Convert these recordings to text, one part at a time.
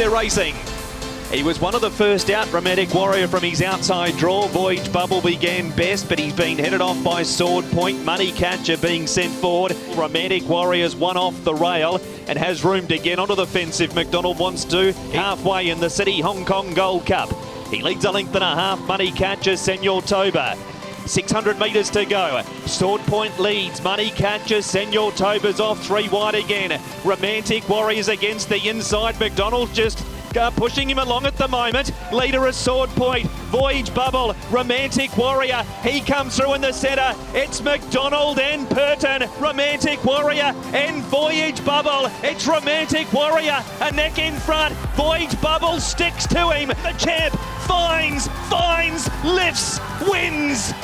they're racing. He was one of the first out, Romantic Warrior from his outside draw. Voyage Bubble began best, but he's been headed off by Sword Point. Money Catcher being sent forward. Romantic Warrior's one off the rail and has room to get onto the fence if McDonald wants to. Halfway in the City Hong Kong Gold Cup. He leads a length and a half. Money Catcher, Senor Toba. 600 metres to go. Sword Point leads. Money Catcher, Senor Toba's off 3 wide again. Romantic Warriors against the inside. McDonald just pushing him along at the moment. Leader is Sword Point. Voyage Bubble. Romantic Warrior. He comes through in the centre. It's McDonald and Purton. Romantic Warrior and Voyage Bubble. It's Romantic Warrior. A neck in front. Voyage Bubble sticks to him. The champ finds, lifts, wins.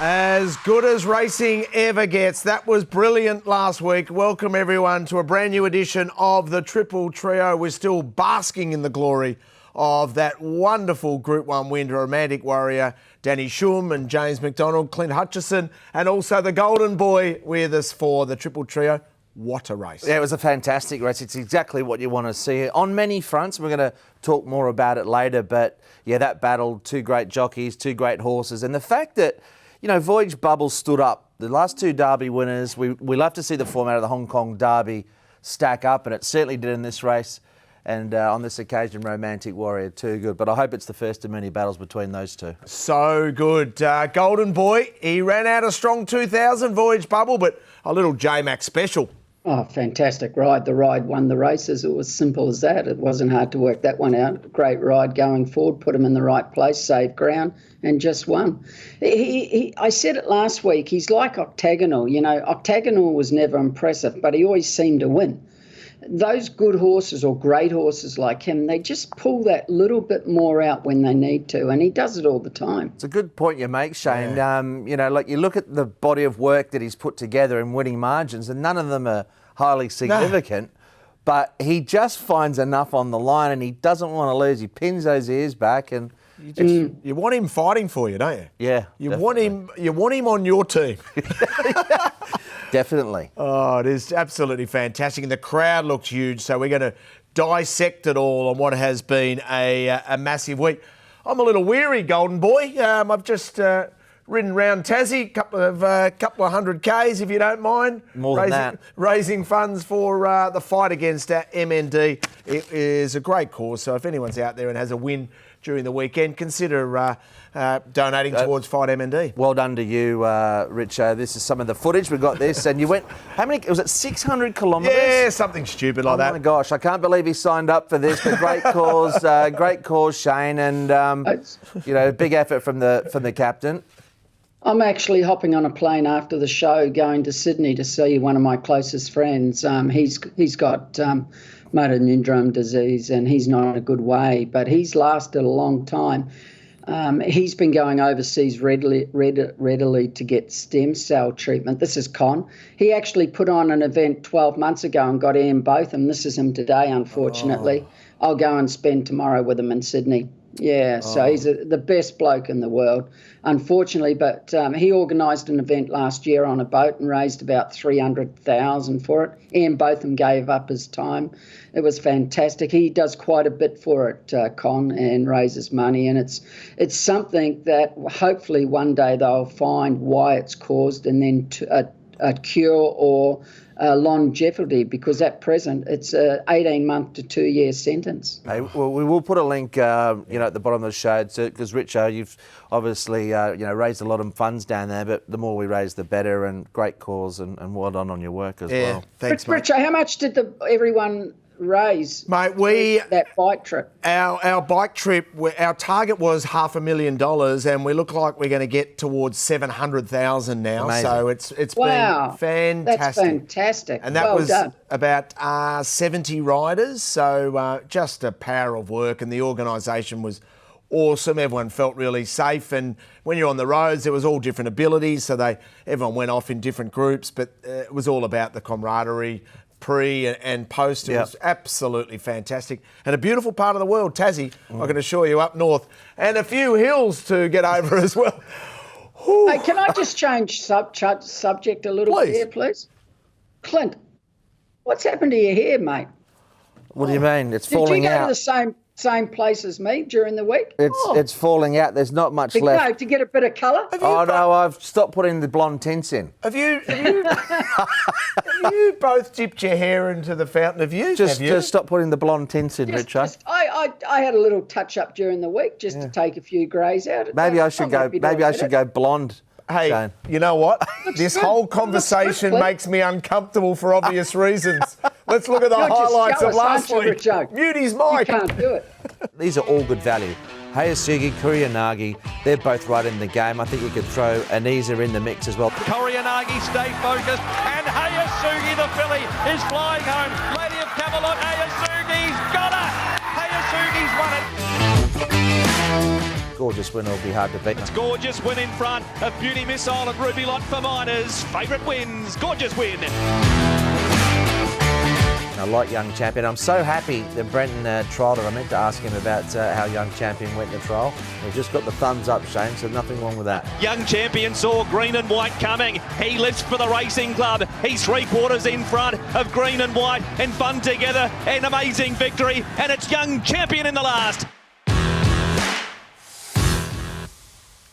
As good as racing ever gets. That was brilliant last week. Welcome everyone to a brand new edition of the Triple Trio. We're still basking in the glory of that wonderful Group 1 win to Romantic Warrior, Danny Shum and James McDonald, Clint Hutchison, and also the Golden Boy with us for the Triple Trio. What a race. Yeah, it was a fantastic race. It's exactly what you want to see on many fronts. We're going to talk more about it later, but yeah, that battle, 2 great jockeys, 2 great horses, and the fact that Voyage Bubble stood up. The last 2 Derby winners, we love to see the format of the Hong Kong Derby stack up, and it certainly did in this race. And on this occasion, Romantic Warrior, too good. But I hope it's the first of many battles between those 2. So good. Golden Boy, he ran out a strong 2,000 Voyage Bubble, but a little J-Max special. Oh, fantastic ride. The ride won the races. It was simple as that. It wasn't hard to work that one out. Great ride going forward, put him in the right place, saved ground, and just won. I said it last week, he's like Octagonal. Octagonal was never impressive, but he always seemed to win. Those good horses or great horses like him, they just pull that little bit more out when they need to, and he does it all the time. It's a good point you make, Shane. Yeah. You look at the body of work that he's put together in winning margins, and none of them are highly significant, but he just finds enough on the line, and he doesn't want to lose. He pins those ears back, and you want him fighting for you, don't you? Yeah, You want him on your team. Definitely. Oh, it is absolutely fantastic. And the crowd looks huge. So we're going to dissect it all on what has been a massive week. I'm a little weary, Golden Boy. I've just ridden round Tassie, couple of 100 Ks, if you don't mind. More than that. Raising funds for the fight against MND. It is a great cause. So if anyone's out there and has a win during the weekend, consider donating towards Fight MND. Well done to you, Richo. This is some of the footage. We've got this. And you went, how many, was it 600 kilometres? Yeah, something stupid like that. Oh my gosh, I can't believe he signed up for this. But great cause, Shane. And, big effort from the captain. I'm actually hopping on a plane after the show going to Sydney to see one of my closest friends. He's got motor neurone disease and he's not in a good way, but he's lasted a long time. He's been going overseas readily to get stem cell treatment. This is Con. He actually put on an event 12 months ago and got Ian Botham. This is him today, unfortunately. I'll go and spend tomorrow with him in Sydney. Yeah, so he's the best bloke in the world, unfortunately. But he organised an event last year on a boat and raised about $300,000 for it. Ian Botham gave up his time. It was fantastic. He does quite a bit for it, Con, and raises money. And it's something that hopefully one day they'll find why it's caused and then a cure or longevity, because at present it's a 18-month to 2-year sentence. Hey, well, we will put a link, at the bottom of the show, because Richo, you've obviously, raised a lot of funds down there, but the more we raise, the better, and great cause, and well done on your work as well. Thanks, mate. Richo, how much did everyone raise, mate? That bike trip. Our bike trip, our target was $500,000, and we look like we're going to get towards 700,000 now. Amazing. So it's wow, been fantastic. That's fantastic. And that well was done. About 70 riders. So just a power of work, and the organisation was awesome. Everyone felt really safe, and when you're on the roads, there was all different abilities. So everyone went off in different groups, but it was all about the camaraderie. Pre and post, it was absolutely fantastic. And a beautiful part of the world, Tassie, I can assure you, up north. And a few hills to get over as well. Hey, can I just change subject a little bit here, please? Clint, what's happened to your hair, mate? What do you mean? It's Did falling you go out. to the same place as me during the week? It's falling out. There's not much left. No, to get a bit of colour? Oh, no, I've stopped putting the blonde tints in. Have you both dipped your hair into the fountain of youth? Just stop putting the blonde tints in, Richo. I had a little touch up during the week just to take a few greys out. Maybe I should go blonde. Hey, Shane. you know what? This whole conversation makes me uncomfortable for obvious reasons. Let's look at the highlights of last week. Beauty's Mike. You can't do it. These are all good value. Hayasugi, Kuriyanagi, they're both right in the game. I think you could throw Anisa in the mix as well. Kuriyanagi stay focused, and Hayasugi, the filly, is flying home. Lady of Camelot, Hayasugi's got her. Hayasugi's won it. Gorgeous win will be hard to beat. It's Gorgeous win in front of Beauty Missile and Ruby Lot for Miners. Favourite wins. Gorgeous win. I like Young Champion. I'm so happy that Brenton trialled her. I meant to ask him about how Young Champion went in the trial. We've just got the thumbs up, Shane, so nothing wrong with that. Young Champion saw green and white coming. He lifts for the racing club. He's 3/4 in front of green and white, and fun together. An amazing victory, and it's Young Champion in the last.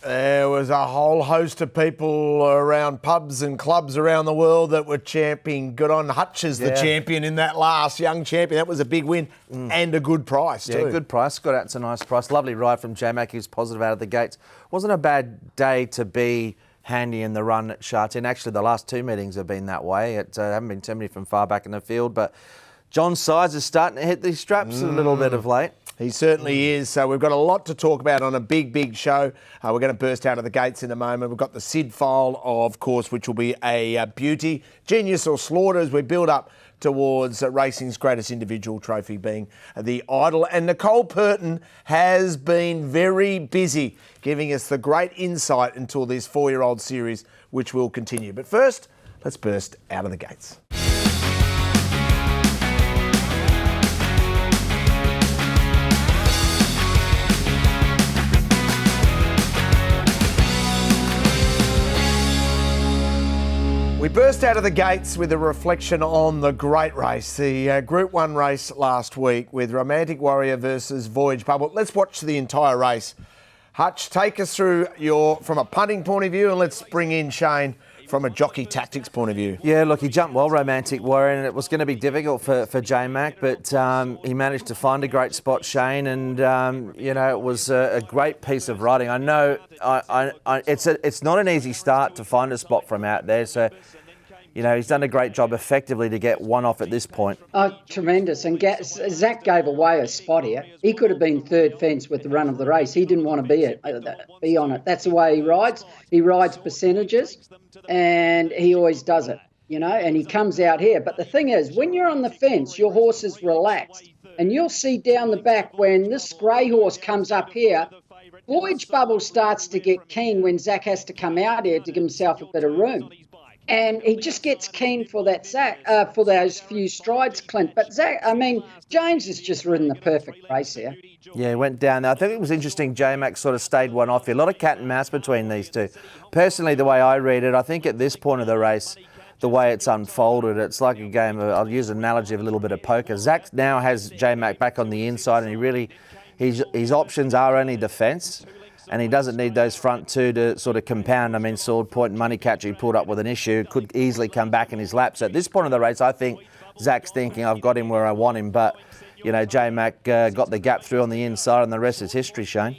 There was a whole host of people around pubs and clubs around the world that were championing. Good on Hutch as the champion in that last Young Champion. That was a big win and a good price too. Yeah, good price. Got out to a nice price. Lovely ride from J-Mac. He was positive out of the gates. Wasn't a bad day to be handy in the run at Sha Tin. Actually, the last two meetings have been that way. It haven't been too many from far back in the field, but John Sides is starting to hit these straps a little bit of late. He certainly is. So we've got a lot to talk about on a big show. We're going to burst out of the gates in a moment. We've got the Sid file, of course, which will be a beauty. Genius or Slaughter as we build up towards racing's greatest individual trophy being the Idol. And Nicole Purton has been very busy giving us the great insight into this 4-year-old series, which will continue. But first, let's burst out of the gates. We burst out of the gates with a reflection on the great race, the Group 1 race last week with Romantic Warrior versus Voyage Bubble. Let's watch the entire race. Hutch, take us through from a punting point of view, and let's bring in Shane from a jockey tactics point of view. Yeah, look, he jumped well, Romantic Warrior, and it was going to be difficult for J-Mac, but he managed to find a great spot, Shane, and, it was a great piece of riding. I know it's not an easy start to find a spot from out there, so, he's done a great job effectively to get one off at this point. Oh, tremendous. And Zach gave away a spot here. He could have been third fence with the run of the race. He didn't want to be on it. That's the way he rides. He rides percentages, and he always does it, and he comes out here. But the thing is, when you're on the fence, your horse is relaxed. And you'll see down the back when this grey horse comes up here, Voyage Bubble starts to get keen when Zach has to come out here to give himself a bit of room. And he just gets keen for that for those few strides, Clint. But James has just ridden the perfect race here. Yeah, he went down there. I think it was interesting. J-Mac sort of stayed one off here. A lot of cat and mouse between these two. Personally, the way I read it, I think at this point of the race, the way it's unfolded, it's like a game of, I'll use an analogy of a little bit of poker. Zach now has J-Mac back on the inside, and his options are only defence. And he doesn't need those front two to sort of compound. I mean, Sword Point and Money Catcher, he pulled up with an issue, could easily come back in his lap. So at this point of the race, I think Zach's thinking, I've got him where I want him. But, J-Mac got the gap through on the inside, and the rest is history, Shane.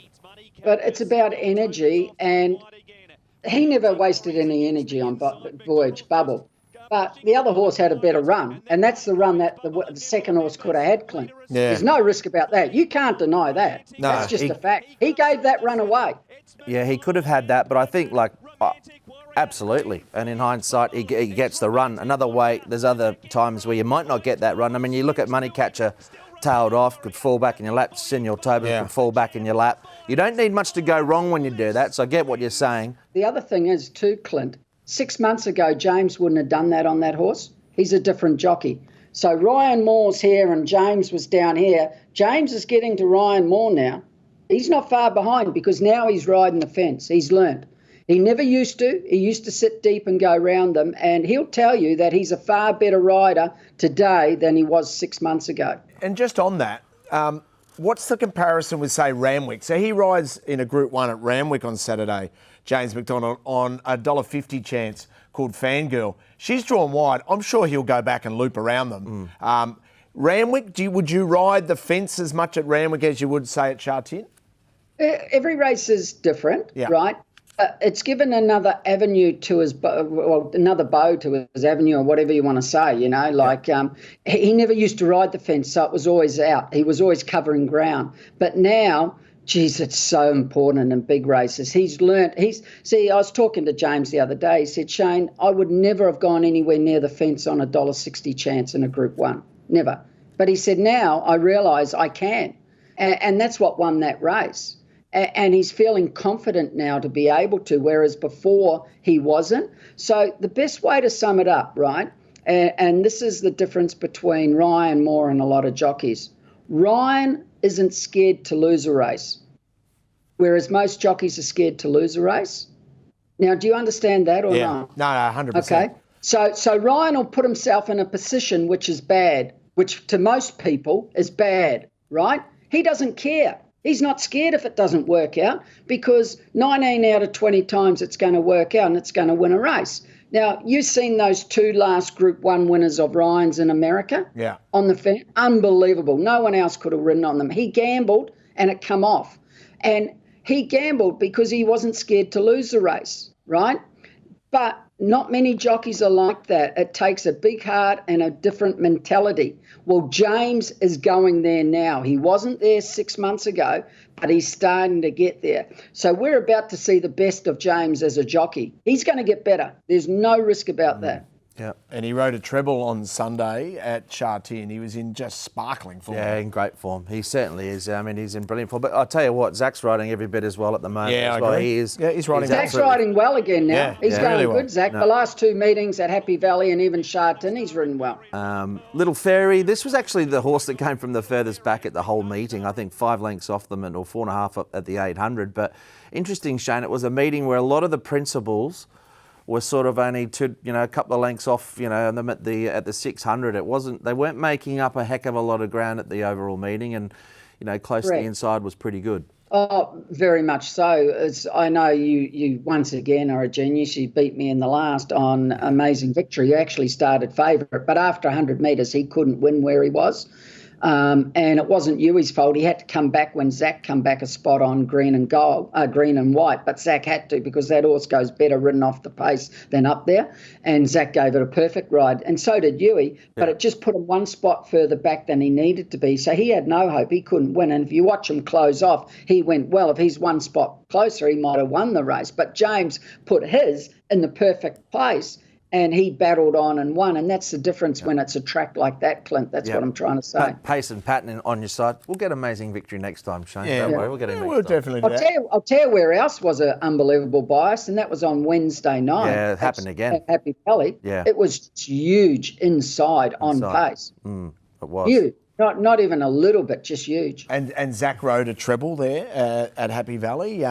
But it's about energy, and he never wasted any energy on Voyage Bubble. But the other horse had a better run, and that's the run that the second horse could have had, Clint. Yeah. There's no risk about that. You can't deny that. No, that's just a fact. He gave that run away. Yeah, he could have had that, but I think, absolutely. And in hindsight, he gets the run. Another way, there's other times where you might not get that run. I mean, you look at Money Catcher, tailed off, could fall back in your lap. Senor Tobin could fall back in your lap. You don't need much to go wrong when you do that, so I get what you're saying. The other thing is, too, Clint, 6 months ago, James wouldn't have done that on that horse. He's a different jockey. So Ryan Moore's here and James was down here. James is getting to Ryan Moore now. He's not far behind because now he's riding the fence. He's learnt. He never used to. He used to sit deep and go round them, and he'll tell you that he's a far better rider today than he was 6 months ago. And just on that, what's the comparison with, say, Ramwick? So he rides in a Group 1 at Ramwick on Saturday, James McDonald, on a $1.50 chance called Fangirl. She's drawn wide. I'm sure he'll go back and loop around them. Ramwick, would you ride the fence as much at Ramwick as you would, say, at Sha Tin? Every race is different, right? It's given another avenue to his, another bow to his avenue, or whatever you want to say, you know, like he never used to ride the fence, so it was always out. He was always covering ground. But now, geez, it's so important in big races. He's learnt, I was talking to James the other day. He said, Shane, I would never have gone anywhere near the fence on a $1.60 chance in a Group 1, never. But he said, now I realise I can. And that's what won that race. And he's feeling confident now to be able to, whereas before he wasn't. So the best way to sum it up, right, and this is the difference between Ryan Moore and a lot of jockeys. Ryan isn't scared to lose a race, whereas most jockeys are scared to lose a race. Now, do you understand that or not? No, 100%. Okay. So Ryan will put himself in a position which is bad, which to most people is bad, right? He doesn't care. He's not scared if it doesn't work out, because 19 out of 20 times it's going to work out and it's going to win a race. Now, you've seen those two last Group 1 winners of Ryan's in America on the fence. Unbelievable. No one else could have ridden on them. He gambled and it come off. And he gambled because he wasn't scared to lose the race, right? But not many jockeys are like that. It takes a big heart and a different mentality. Well, James is going there now. He wasn't there 6 months ago, but he's starting to get there. So we're about to see the best of James as a jockey. He's going to get better. There's no risk about that. Yeah, and he rode a treble on Sunday at Sha Tin. He was in just sparkling form. Yeah, in great form. He certainly is. I mean, he's in brilliant form. But I'll tell you what, Zach's riding every bit as well at the moment. Yeah, as well. I agree. He is. Yeah, he's riding. Zach's riding well again now. Yeah, he's going really good, well. Zach. No. The last two meetings at Happy Valley and even Sha Tin, he's ridden well. Little Fairy, this was actually the horse that came from the furthest back at the whole meeting. I think 5 lengths off them, or 4.5 at the 800. But interesting, Shane, it was a meeting where a lot of the principals were sort of only a couple of lengths off, and them at the 600. They weren't making up a heck of a lot of ground at the overall meeting, and close to the inside was pretty good. Oh, very much so. I know you once again are a genius. You beat me in the last on Amazing Victory. You actually started favourite, but after 100 metres he couldn't win where he was. And it wasn't Yui's fault. He had to come back when Zach come back a spot on green and white. But Zach had to, because that horse goes better ridden off the pace than up there. And Zach gave it a perfect ride, and so did Yui. But it just put him one spot further back than he needed to be. So he had no hope. He couldn't win. And if you watch him close off, he went well. If he's one spot closer, he might have won the race. But James put his in the perfect place, and he battled on and won. And that's the difference when it's a track like that, Clint. That's what I'm trying to say. Pace and pattern on your side. We'll get Amazing Victory next time, Shane. Yeah, Don't worry, we'll get him next we'll time. definitely do that. I'll tell you where else was an unbelievable bias, and that was on Wednesday night. Yeah, it happened again. At Happy Valley. Yeah. It was huge inside. On pace. It was. Huge. Not even a little bit, just huge. And Zach rode a treble there at Happy Valley.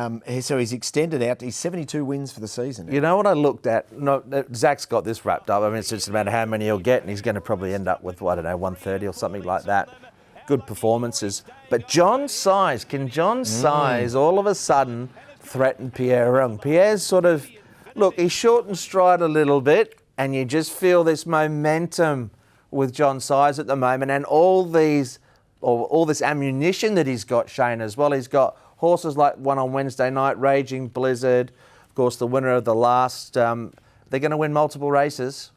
So he's extended out. He's 72 wins for the season. You know what I looked at? No, Zach's got this wrapped up. I mean, it's just a matter of how many he'll get, and he's going to probably end up with, 130 or something like that. Good performances. But John Size, can John Size all of a sudden threaten Pierre Rung? Pierre's sort of, look, he's shortened stride a little bit, and you just feel this momentum with John Size at the moment, and all this ammunition that he's got, Shane, as well. He's got horses like one on Wednesday night, Raging Blizzard, of course, the winner of the last. They're going to win multiple races.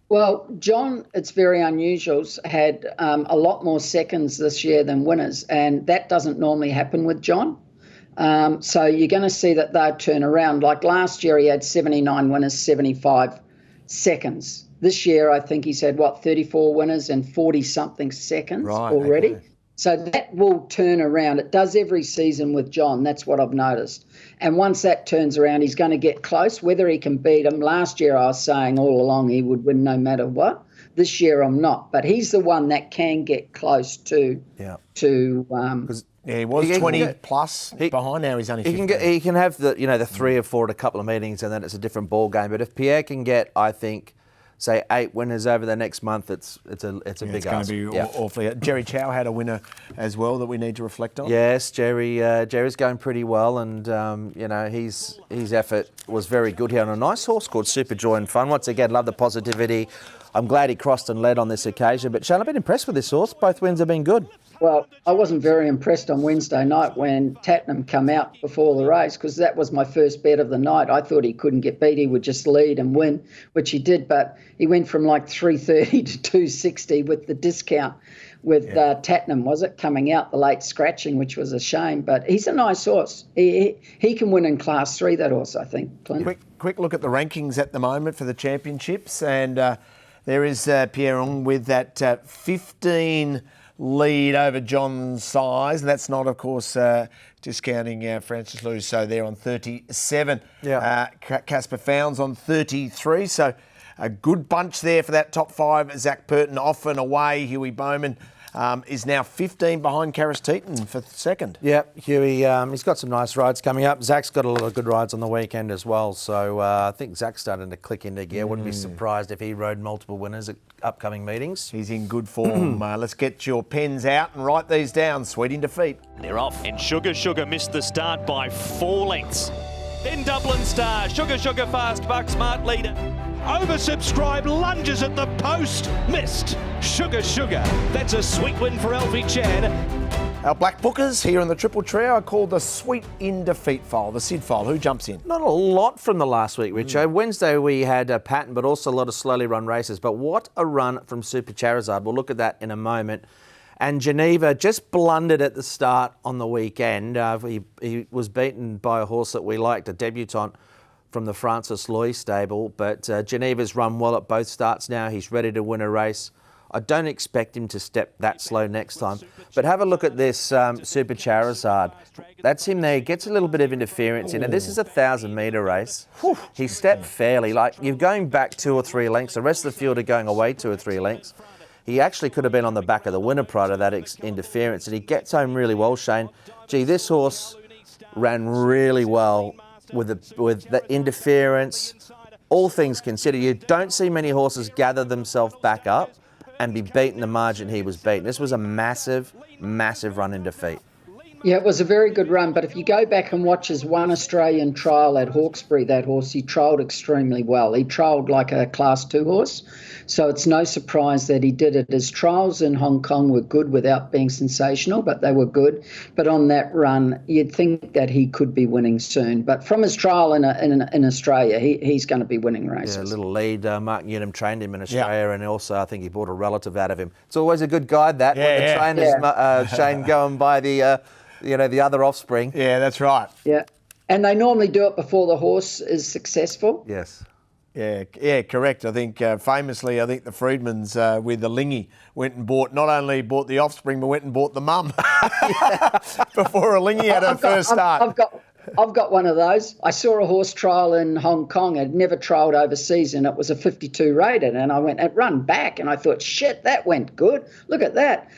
Well, John, it's very unusual, had a lot more seconds this year than winners, and that doesn't normally happen with John. So you're going to see that they'll turn around. Like last year, he had 79 winners, 75 seconds. This year, I think he's had, 34 winners and 40-something seconds already. Okay. So that will turn around. It does every season with John. That's what I've noticed. And once that turns around, he's going to get close. Whether he can beat him, last year I was saying all along he would win no matter what. This year I'm not, but he's the one that can get close to. Yeah. Yeah, he was 20 plus behind. Now he's only 15. He can have the 3 or 4 at a couple of meetings, and then it's a different ball game. But if Pierre can get, I think, say 8 winners over the next month, it's a big ask. It's going to be awfully. Jerry Chow had a winner as well that we need to reflect on. Yes, Jerry's going pretty well, and his effort was very good here on a nice horse called Super Joy and Fun. Once again, love the positivity. I'm glad he crossed and led on this occasion. But Shane, I've been impressed with this horse. Both wins have been good. Well, I wasn't very impressed on Wednesday night when Tatnam come out before the race, because that was my first bet of the night. I thought he couldn't get beat. He would just lead and win, which he did. But he went from like 330 to 260 with the discount with Tatnam, was it, coming out, the late scratching, which was a shame. But he's a nice horse. He can win in Class 3, that horse, I think. Clint. Quick look at the rankings at the moment for the championships. And there is Pierre Ong with that 15 lead over John Size, and that's not, of course, discounting Francis Lusso there on 37. Yeah. Casper Founds on 33. So a good bunch there for that top 5. Zach Purton off and away. Huey Bowman is now 15 behind Karis Teeton for second. Yeah, Huey, he's got some nice rides coming up. Zach's got a lot of good rides on the weekend as well. So I think Zach's starting to click into gear. Wouldn't be surprised if he rode multiple winners at upcoming meetings. He's in good form. Let's get your pens out and write these down. Sweet in defeat. They're off. And Sugar missed the start by 4 lengths. Then Dublin Star. Sugar fast buck, smart leader. Oversubscribed, lunges at the post. Missed. Sugar. That's a sweet win for Alfie Chan. Our black bookers here in the Triple Trio are called the Sweet in Defeat file, the Sid file. Who jumps in? Not a lot from the last week, Richo. Wednesday we had a pattern, but also a lot of slowly run races. But what a run from Super Charizard. We'll look at that in a moment. And Geneva just blundered at the start on the weekend. He was beaten by a horse that we liked, a debutant from the Francis Loy stable. But Geneva's run well at both starts now. He's ready to win a race. I don't expect him to step that slow next time. But have a look at this Super Charizard. That's him there. He gets a little bit of interference in. And this is a 1,000-metre race. He stepped fairly. Like, you're going back 2 or 3 lengths. The rest of the field are going away 2 or 3 lengths. He actually could have been on the back of the winner prior to that interference. And he gets home really well, Shane. Gee, this horse ran really well with the interference. All things considered, you don't see many horses gather themselves back up and be beaten the margin he was beaten. This was a massive run in defeat. Yeah, it was a very good run, but if you go back and watch his one Australian trial at Hawkesbury, that horse, he trialled extremely well. He trialled like a Class 2 horse, so it's no surprise that he did it. His trials in Hong Kong were good without being sensational, but they were good. But on that run, you'd think that he could be winning soon. But from his trial in Australia, he's going to be winning races. Yeah, a little lead. Mark Newnham trained him in Australia, and also I think he bought a relative out of him. It's always a good guide, that, when the trainers, Shane, go and buy the other offspring. Yeah, that's right. Yeah. And they normally do it before the horse is successful. Yes. Yeah, correct. I think famously, the Freedmans with the Lingy went and not only bought the offspring, but went and bought the mum before a Lingy had her first start. I've got one of those. I saw a horse trial in Hong Kong. I'd never trialled overseas, and it was a 52 rated. And I went, it run back, and I thought, shit, that went good. Look at that.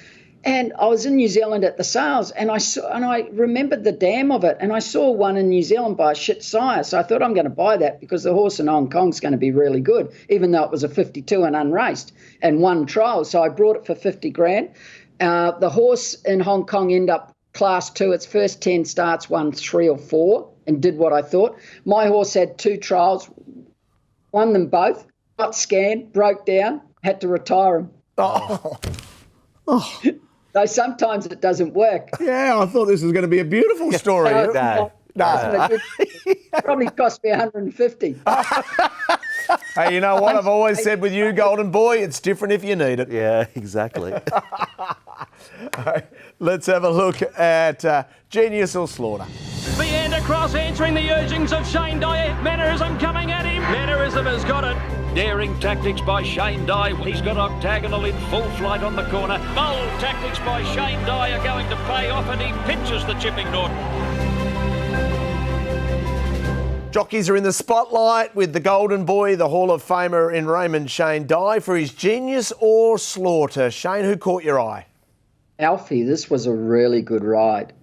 And I was in New Zealand at the sales, and I remembered the dam of it, and I saw one in New Zealand by a shit sire. So I thought, I'm going to buy that because the horse in Hong Kong's going to be really good, even though it was a 52 and unraced and one trial. So I brought it for 50 grand. The horse in Hong Kong ended up Class 2. Its first 10 starts, won 3 or 4 and did what I thought. My horse had 2 trials, won them both, got scanned, broke down, had to retire him. Oh. So sometimes it doesn't work. Yeah, I thought this was going to be a beautiful story. No. Probably cost me 150. Hey, you know what I've always said with you, Golden Boy? It's different if you need it. Yeah, exactly. Let's have a look at Genius or Slaughter. The end across, answering the urgings of Shane Dye. Mannerism coming at him. Mannerism has got it. Daring tactics by Shane Dye. He's got Octagonal in full flight on the corner. Bold tactics by Shane Dye are going to pay off, and he pinches the Chipping Norton. Jockeys are in the spotlight with the golden boy, the Hall of Famer in Raymond Shane Dye, for his genius or slaughter. Shane, who caught your eye? Alfie, this was a really good ride.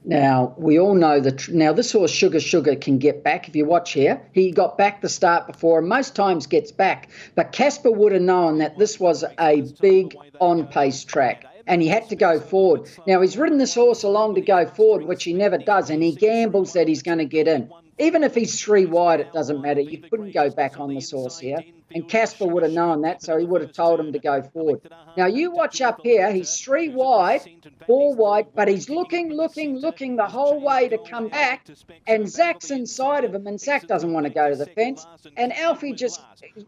Now, we all know that now this horse, Sugar, can get back. If you watch here, he got back the start before and most times gets back. But Casper would have known that this was a big on-pace track and he had to go forward. Now, he's ridden this horse along to go forward, which he never does, and he gambles that he's going to get in. Even if he's 3 wide, it doesn't matter. You couldn't go back on this horse here. And Casper would have known that, so he would have told him to go forward. Now, you watch up here. He's 3 wide, 4 wide, but he's looking the whole way to come back. And Zach's inside of him, and Zach doesn't want to go to the fence. And Alfie just,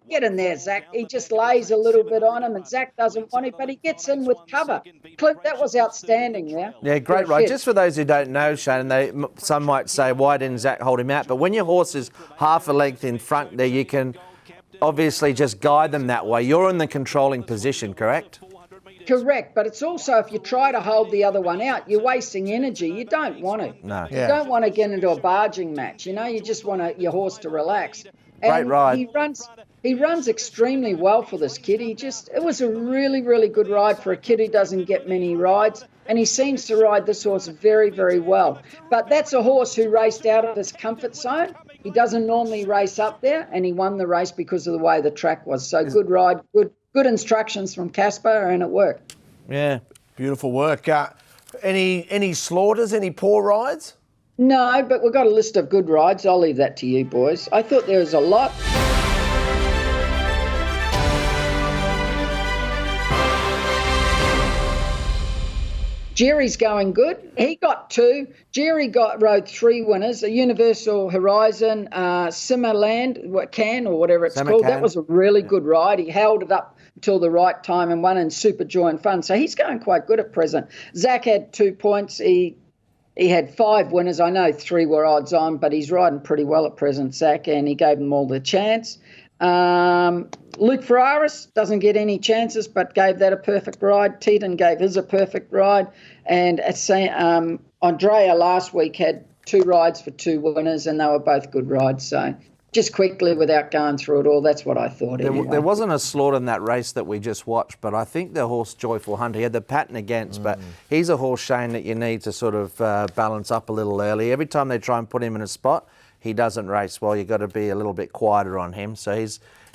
get in there, Zach. He just lays a little bit on him, and Zach doesn't want it, but he gets in with cover. Clint, that was outstanding there. Yeah, great ride. Just for those who don't know, Shane, some might say, why didn't Zach hold him out? But when your horse is half a length in front there, you can obviously just guide them that way. You're in the controlling position, correct? Correct, but it's also if you try to hold the other one out, you're wasting energy. You don't want to. No. You don't want to get into a barging match. You know, you just want your horse to relax. Great ride. He runs extremely well for this kid. It was a really, really good ride for a kid who doesn't get many rides. And he seems to ride this horse very, very well. But that's a horse who raced out of his comfort zone. He doesn't normally race up there, and he won the race because of the way the track was. So good ride, good instructions from Casper, and it worked. Yeah. Beautiful work. Any slaughters, any poor rides? No, but we've got a list of good rides. I'll leave that to you, boys. I thought there was a lot. Jerry's going good. He got 2. Jerry rode 3 winners, a Universal Horizon, Simmerland, Can or whatever it's called. That was a really good ride. He held it up until the right time and won in Super Joy and Fun. So he's going quite good at present. Zach had 2 points. He had 5 winners. I know 3 were odds on, but he's riding pretty well at present, Zach, and he gave them all the chance. Luke Ferraris doesn't get any chances, but gave that a perfect ride. Teton gave his a perfect ride. And Andrea last week had 2 rides for 2 winners, and they were both good rides. So just quickly, without going through it all, that's what I thought. There wasn't a slaughter in that race that we just watched, but I think the horse Joyful Hunter, he had the pattern against, but he's a horse, Shane, that you need to sort of balance up a little early. Every time they try and put him in a spot, he doesn't race well. You've got to be a little bit quieter on him. So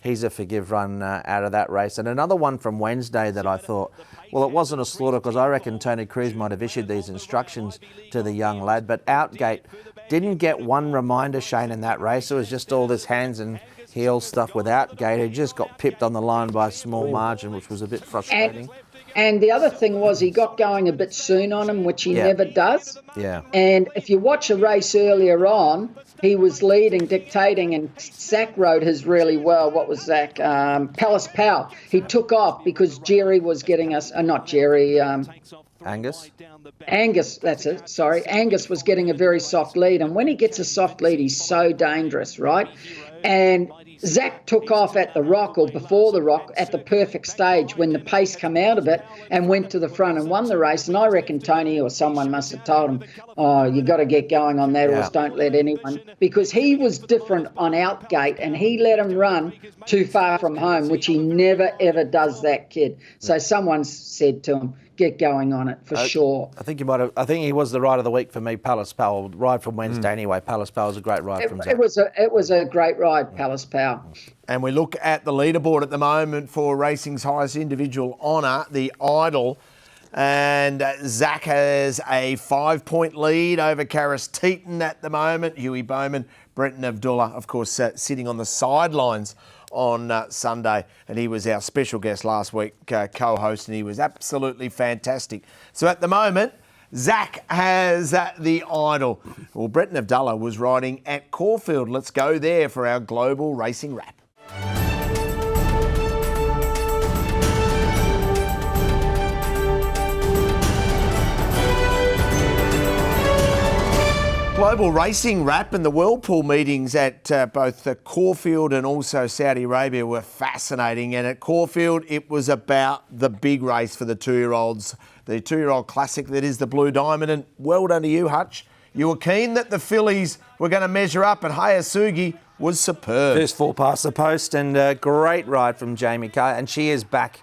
he's a forgive run out of that race. And another one from Wednesday that I thought, well, it wasn't a slaughter because I reckon Tony Cruz might have issued these instructions to the young lad, but Outgate didn't get one reminder, Shane, in that race. It was just all this hands and heels stuff with Outgate. He just got pipped on the line by a small margin, which was a bit frustrating. And the other thing was he got going a bit soon on him, which he never does. Yeah. And if you watch a race earlier on, he was leading, dictating, and Zach rode his really well. What was Zach? Palace Powell. He took off because Jerry was getting us, not Jerry. Angus? Angus, that's it, sorry. Angus was getting a very soft lead. And when he gets a soft lead, he's so dangerous, right? And Zach took off at the rock or before the rock at the perfect stage when the pace come out of it and went to the front and won the race. And I reckon Tony or someone must have told him, oh, you got to get going on that horse. Don't let anyone, because he was different on Outgate and he let him run too far from home, which he never, ever does, that kid. So someone said to him, get going on it for sure. I think he was the ride of the week for me, Palace Powell. Ride from Wednesday anyway. Palace Powell was a great ride from Zach. It was a great ride, Palace Powell. And we look at the leaderboard at the moment for racing's highest individual honour, the Idol. And Zach has a 5-point lead over Karis Teton at the moment. Huey Bowman, Brenton Abdullah, of course, sitting on the sidelines on Sunday, and he was our special guest last week, co-host, and he was absolutely fantastic. So at the moment, Zach has the Idol. Well, Brenton Abdullah was riding at Caulfield. Let's go there for our global racing wrap. Global racing wrap, and the Whirlpool meetings at both Caulfield and also Saudi Arabia were fascinating. And at Caulfield, it was about the big race for the 2-year-olds, the 2-year-old classic that is the Blue Diamond. And well done to you, Hutch. you were keen that the fillies were going to measure up, and Hayasugi was superb. First 4 past the post, and a great ride from Jamie Carr, and she is back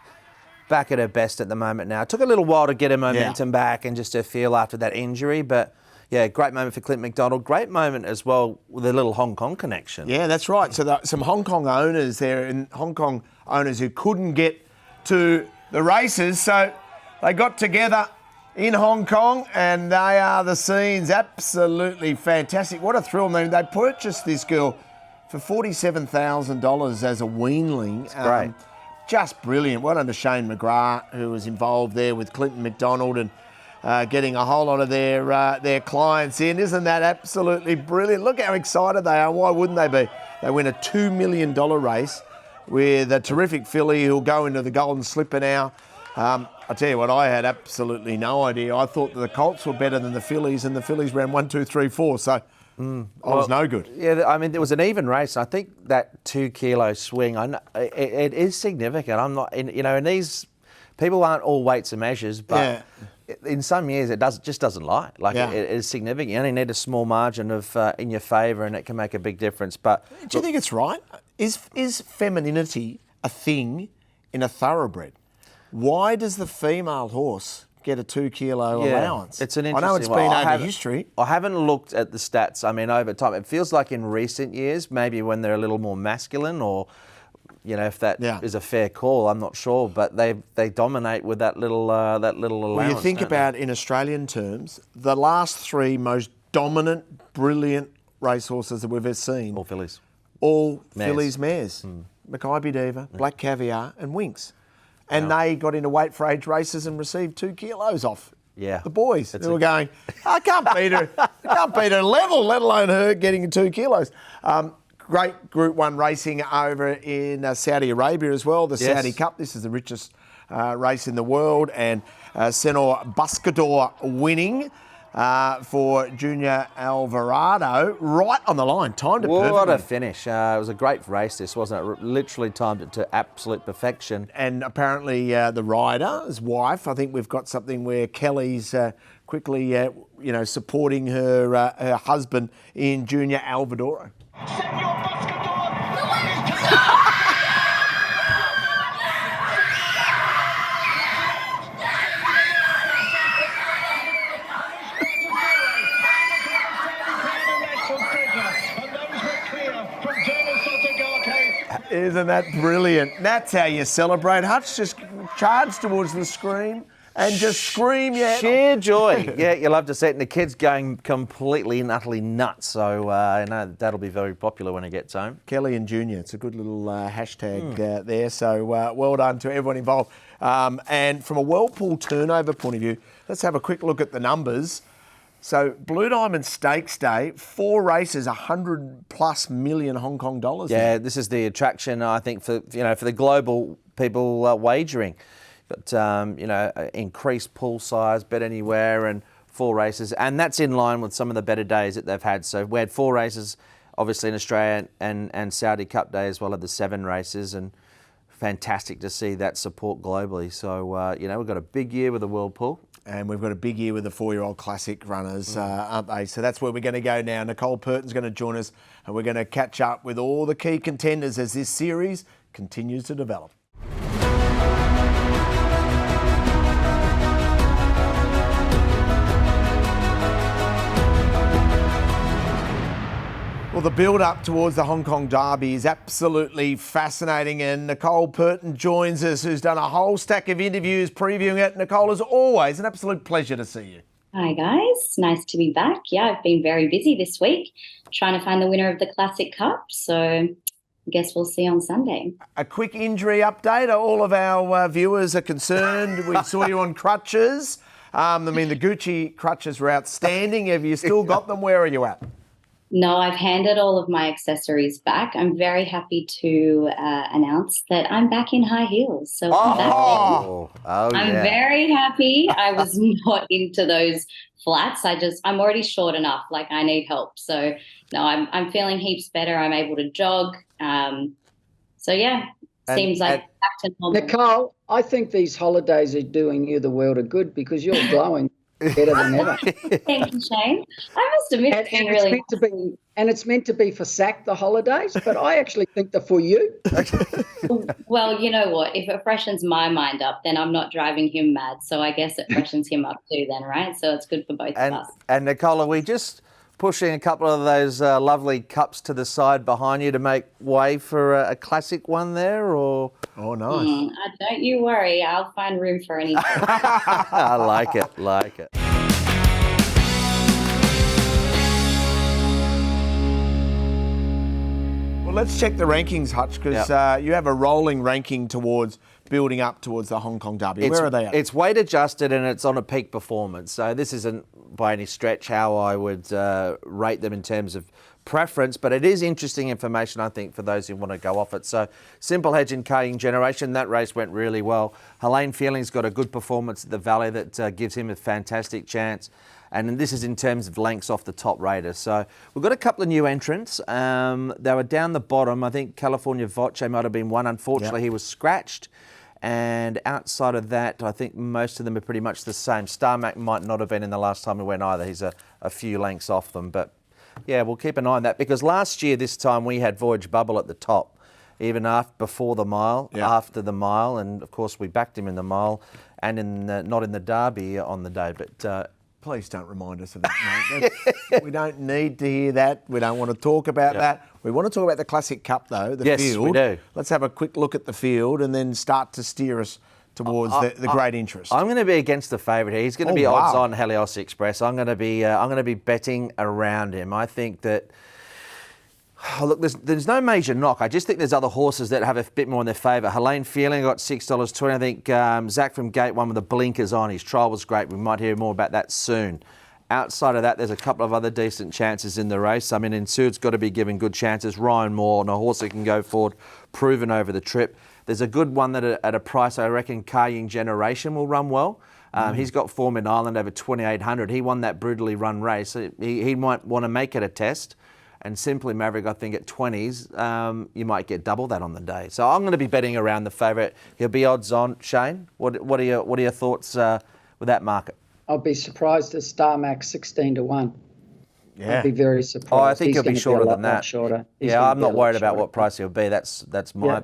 at her best at the moment now. It took a little while to get her momentum back and just her feel after that injury, but yeah, great moment for Clint McDonald. Great moment as well with a little Hong Kong connection. Yeah, that's right. So some Hong Kong owners there, and Hong Kong owners who couldn't get to the races, so they got together in Hong Kong, and they are the scenes. Absolutely fantastic. What a thrill. I mean, they purchased this girl for $47,000 as a weanling. It's great. Just brilliant. Well done to Shane McGrath, who was involved there with Clinton McDonald and getting a whole lot of their clients in. Isn't that absolutely brilliant? Look how excited they are. Why wouldn't they be? They win a $2 million race with a terrific filly who'll go into the Golden Slipper now. I tell you what, I had absolutely no idea. I thought that the Colts were better than the fillies, and the fillies ran 1, 2, 3, 4. So I was no good. Yeah, I mean, it was an even race. I think that 2 kilo swing, I know, it is significant. I'm not, and these people aren't all weights and measures, but in some years it just doesn't lie. Like it is significant. You only need a small margin of in your favour, and it can make a big difference. But do you think it's right? Is femininity a thing in a thoroughbred? Why does the female horse get a 2 kilo allowance? It's an interesting I know it's been over history. I haven't looked at the stats. I mean, over time, it feels like in recent years, maybe when they're a little more masculine, or if that is a fair call, I'm not sure. But they dominate with that little allowance. Well, you think about in Australian terms, the last 3 most dominant, brilliant racehorses that we've ever seen. All fillies. All fillies mares. Mackay Diva, Black Caviar, and Winx. And they got into weight for age races and received 2 kilos off the boys. They were going, I can't beat her. I can't beat her level, let alone her getting 2 kilos. Great Group 1 racing over in Saudi Arabia as well, the Saudi Cup. This is the richest race in the world. And Senor Buscador winning for Junior Alvarado, right on the line, timed it perfectly. What a finish. It was a great race, this, wasn't it? Literally timed it to absolute perfection. And apparently the rider's wife, I think we've got something where Kelly's quickly, supporting her husband in Junior Alvarado. Isn't that brilliant? That's how you celebrate. Hutch just charged towards the screen and just scream, sheer joy. Yeah, you love to see it. And the kid's going completely and utterly nuts. So I know that'll be very popular when he gets home. Kelly and Junior, it's a good little hashtag there. So well done to everyone involved. And from a Whirlpool turnover point of view, let's have a quick look at the numbers. So Blue Diamond Stakes Day, 4 races, 100+ million Hong Kong dollars. Yeah, this is the attraction, I think, for the global people wagering. Got increased pool size, bet anywhere, and 4 races, and that's in line with some of the better days that they've had. So we had 4 races, obviously in Australia, and Saudi Cup Day as well as the 7 races, and fantastic to see that support globally. So we've got a big year with the World Pool. And we've got a big year with the 4-year-old classic runners, aren't they? So that's where we're going to go now. Nicole Purton's going to join us, and we're going to catch up with all the key contenders as this series continues to develop. Well, the build-up towards the Hong Kong Derby is absolutely fascinating, and Nicole Purton joins us, who's done a whole stack of interviews previewing it. Nicole, as always, an absolute pleasure to see you. Hi, guys. Nice to be back. Yeah, I've been very busy this week trying to find the winner of the Classic Cup, so I guess we'll see on Sunday. A quick injury update. All of our viewers are concerned. We saw you on crutches. The Gucci crutches were outstanding. Have you still got them? Where are you at? No, I've handed all of my accessories back. I'm very happy to announce that I'm back in high heels. So I'm very happy. I was not into those flats. I'm already short enough. Like, I need help. So no, I'm feeling heaps better. I'm able to jog. Seems like back to normal. Nicole, I think these holidays are doing you the world of good because you're glowing. better than ever. Thank you, Shane. I must admit, And, it's been and really it's meant to be for Sack the holidays, but I actually think they're for you. Well, you know what? If it freshens my mind up, then I'm not driving him mad. So I guess it freshens him up too then, right? So it's good for both of us. And Nicole, are we just pushing a couple of those lovely cups to the side behind you to make way for a classic one there, or? Oh, nice. Don't you worry. I'll find room for anything. I like it. Well, let's check the rankings, Hutch, because you have a rolling ranking towards building up towards the Hong Kong Derby. Where are they at? It's weight adjusted and it's on a peak performance. So this isn't by any stretch how I would rate them in terms of preference, but it is interesting information, I think, for those who want to go off it. So Simple Hedge and Carrying Generation, that race went really well. Helene Feeling's got a good performance at the Valley that gives him a fantastic chance. And this is in terms of lengths off the top raters. So we've got a couple of new entrants. They were down the bottom. I think California Voce might have been one. Unfortunately, he was scratched. And outside of that, I think most of them are pretty much the same. Starmac might not have been in the last time we went either. He's a few lengths off them. But yeah, we'll keep an eye on that, because last year this time we had Voyage Bubble at the top, even before the mile, after the mile, and of course we backed him in the mile and not in the Derby on the day. But please don't remind us of that, mate. We don't need to hear that. We don't want to talk about that. We want to talk about the Classic Cup, though, the field. Yes, we do. Let's have a quick look at the field and then start to steer us towards the great interest. I'm going to be against the favourite here. He's going to be odds on Helios Express. I'm going to be betting around him. I think that. Oh, look, there's no major knock. I just think there's other horses that have a bit more in their favour. Helene Feeling got $6.20. I think Zach from Gate won with the blinkers on. His trial was great. We might hear more about that soon. Outside of that, there's a couple of other decent chances in the race. I mean, Insured's got to be given good chances. Ryan Moore, and a horse that can go forward, proven over the trip. There's a good one that at a price, I reckon, Carrying Generation will run well. He's got form in Ireland over 2,800. He won that brutally run race. He might want to make it a test. And Simply Maverick, I think at 20s, you might get double that on the day. So I'm going to be betting around the favourite. He'll be odds on. Shane, what are your thoughts with that market? I'll be surprised if Starmac 16-1. Yeah. I'd be very surprised. Oh, I think he'll be shorter than that. Shorter. I'm not worried about what price he'll be. That's my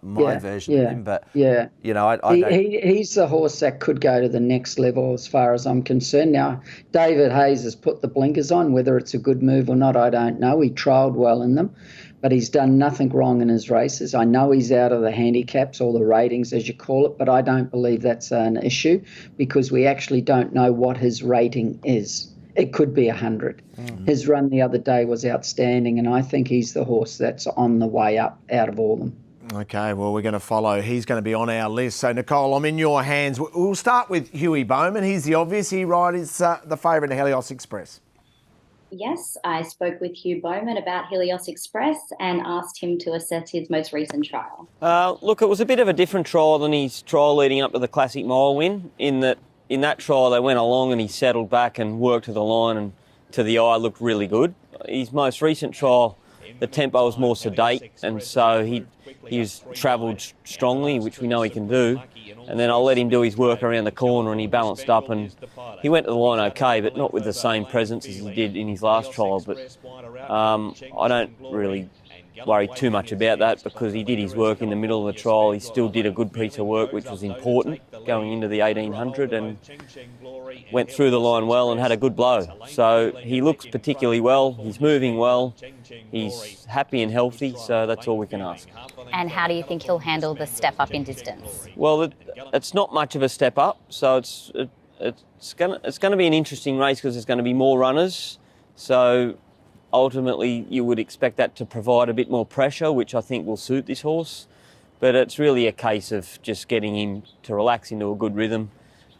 version of him. But you know, he's the horse that could go to the next level as far as I'm concerned. Now, David Hayes has put the blinkers on. Whether it's a good move or not, I don't know. He trialled well in them, but he's done nothing wrong in his races. I know he's out of the handicaps or the ratings, as you call it, but I don't believe that's an issue, because we actually don't know what his rating is. It could be 100. His run the other day was outstanding, and I think he's the horse that's on the way up out of all of them. Okay, well, we're going to follow. He's going to be on our list. So, Nicole, I'm in your hands. We'll start with Huey Bowman. He's the obvious. He rides the favourite Helios Express. Yes, I spoke with Hugh Bowman about Helios Express and asked him to assess his most recent trial. Look, it was a bit of a different trial than his trial leading up to the Classic Mile win, in that trial they went along and he settled back and worked to the line, and to the eye looked really good. His most recent trial, the tempo was more sedate, and so he's travelled strongly, which we know he can do. And then I let him do his work around the corner and he balanced up and he went to the line okay, but not with the same presence as he did in his last trial. But I don't really worry too much about that, because he did his work in the middle of the trial. He still did a good piece of work, which was important, going into the 1800, and went through the line well and had a good blow. So he looks particularly well, he's moving well, he's happy and healthy, so that's all we can ask. And how do you think he'll handle the step up in distance? Well, it's not much of a step up, so it's going to be an interesting race, because there's going to be more runners. So ultimately, you would expect that to provide a bit more pressure, which I think will suit this horse. But it's really a case of just getting him to relax into a good rhythm.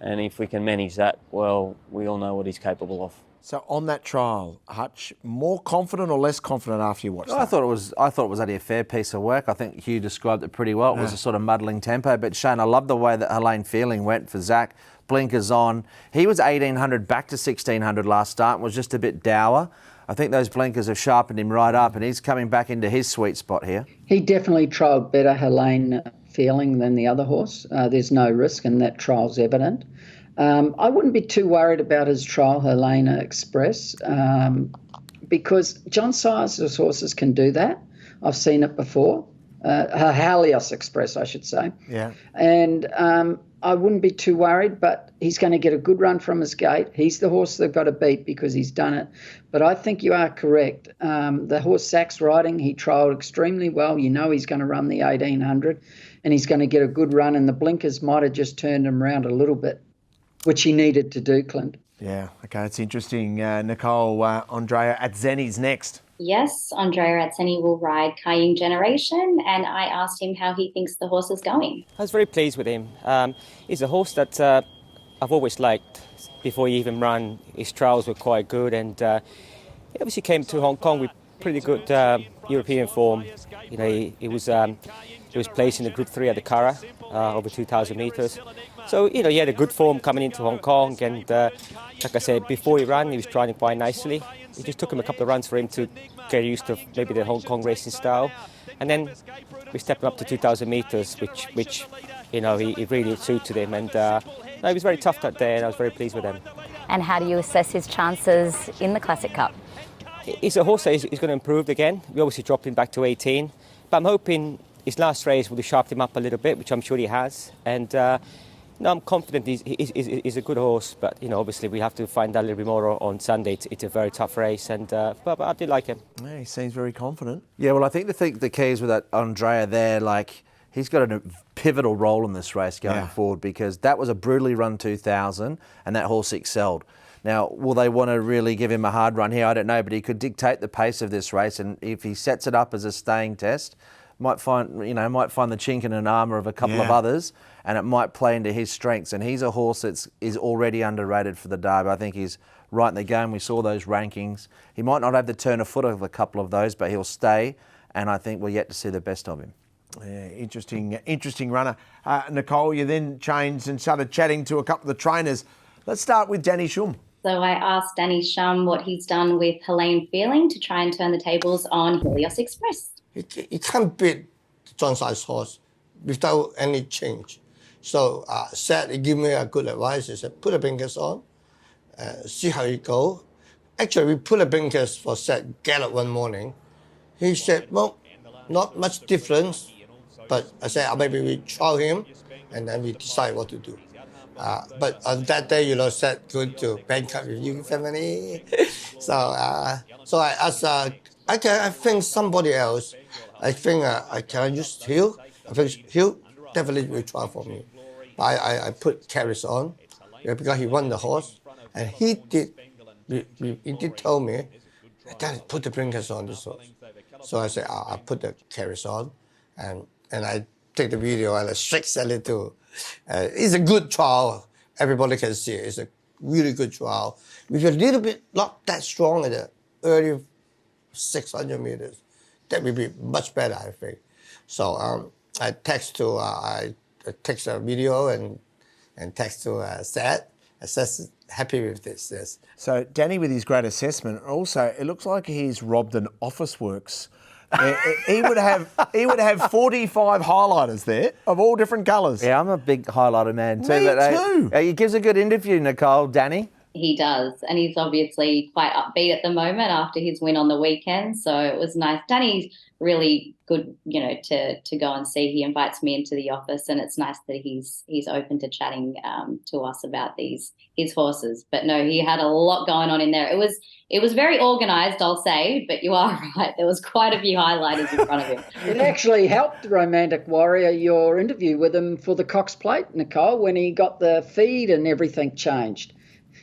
And if we can manage that, well, we all know what he's capable of. So on that trial, Hutch, more confident or less confident after you watched that? I thought it was only a fair piece of work. I think Hugh described it pretty well. It was a sort of muddling tempo. But Shane, I love the way that Helene Feeling went for Zach. Blinkers on. He was 1,800 back to 1,600 last start and was just a bit dour. I think those blinkers have sharpened him right up, and he's coming back into his sweet spot here. He definitely trialled better, Helene feeling than the other horse. There's no risk, and that trial's evident. I wouldn't be too worried about his trial, Helena Express, because John Size's horses can do that. I've seen it before. Helios Express, I should say. Yeah. And I wouldn't be too worried, but he's going to get a good run from his gate. He's the horse they've got to beat because he's done it. But I think you are correct. The horse Sax Riding, he trialled extremely well. You know he's going to run the 1800 and he's going to get a good run, and the blinkers might have just turned him around a little bit, which he needed to do, Clint. Yeah, okay, it's interesting. Nicole, Andrea Atzeni's next. Yes, Andrea Atzeni will ride Cayenne Generation, and I asked him how he thinks the horse is going. I was very pleased with him. He's a horse that I've always liked. Before he even ran, his trials were quite good, and he obviously came to Hong Kong with pretty good European form. You know, he was placed in the Group 3 at the Cara, over 2,000 metres. So, you know, he had a good form coming into Hong Kong, and like I said, before he ran, he was trying quite nicely. It just took him a couple of runs for him to get used to maybe the Hong Kong racing style. And then we stepped him up to 2,000 metres, which you know, he really suited him. And no, he was very tough that day, and I was very pleased with him. And how do you assess his chances in the Classic Cup? He's a horse that is going to improve again. We obviously dropped him back to 18. But I'm hoping his last race will have sharpened him up a little bit, which I'm sure he has. And no, I'm confident he's a good horse, but you know, obviously we have to find out a little bit more on Sunday. It's a very tough race, and but I did like him. Yeah, he seems very confident. Yeah, well, I think the keys with that Andrea there, like, he's got a pivotal role in this race going forward, because that was a brutally run 2,000, and that horse excelled. Now, will they want to really give him a hard run here? I don't know, but he could dictate the pace of this race, and if he sets it up as a staying test, might find the chink in an armour of a couple of others, and it might play into his strengths. And he's a horse that is already underrated for the Derby. I think he's right in the game. We saw those rankings. He might not have the turn of foot of a couple of those, but he'll stay, and I think we're yet to see the best of him. Yeah, interesting runner. Nicole, you then changed and started chatting to a couple of the trainers. Let's start with Danny Shum. So I asked Danny Shum what he's done with Helene Feeling to try and turn the tables on Helios Express. You can't beat John Size horse without any change. So Seth, he gave me a good advice. He said, put the blinkers on, see how you go. Actually, we put the blinkers for Seth Gallop one morning. He said, well, not much difference, but I said, maybe we trial him, and then we decide what to do. But on that day, you know, Seth going to Bangkok with you family. So I asked, I think somebody else. I think I can use Hill. I think Hill definitely will try for me. But I put Carries on because he won the horse, and he did tell me, Daddy, put the blinkers on this horse. So I said, I put the Carries on, and I take the video and I shake a little. It's a good trial. Everybody can see it. It's a really good trial. With a little bit not that strong at the early 600 meters, that will be much better, I think. So I text a video and text to Seth. I said, happy with this. Yes. So Danny, with his great assessment, also it looks like he's robbed an Officeworks. he would have 45 highlighters there of all different colours. Yeah, I'm a big highlighter man too. Me too. He gives a good interview, Nicole, Danny. He does, and he's obviously quite upbeat at the moment after his win on the weekend, so it was nice. Danny's really good, you know, to go and see. He invites me into the office, and it's nice that he's open to chatting to us about his horses. But no, he had a lot going on in there. It was very organised, I'll say, but you are right. There was quite a few highlighters in front of him. It actually helped Romantic Warrior, your interview with him for the Cox Plate, Nicole, when he got the feed and everything changed.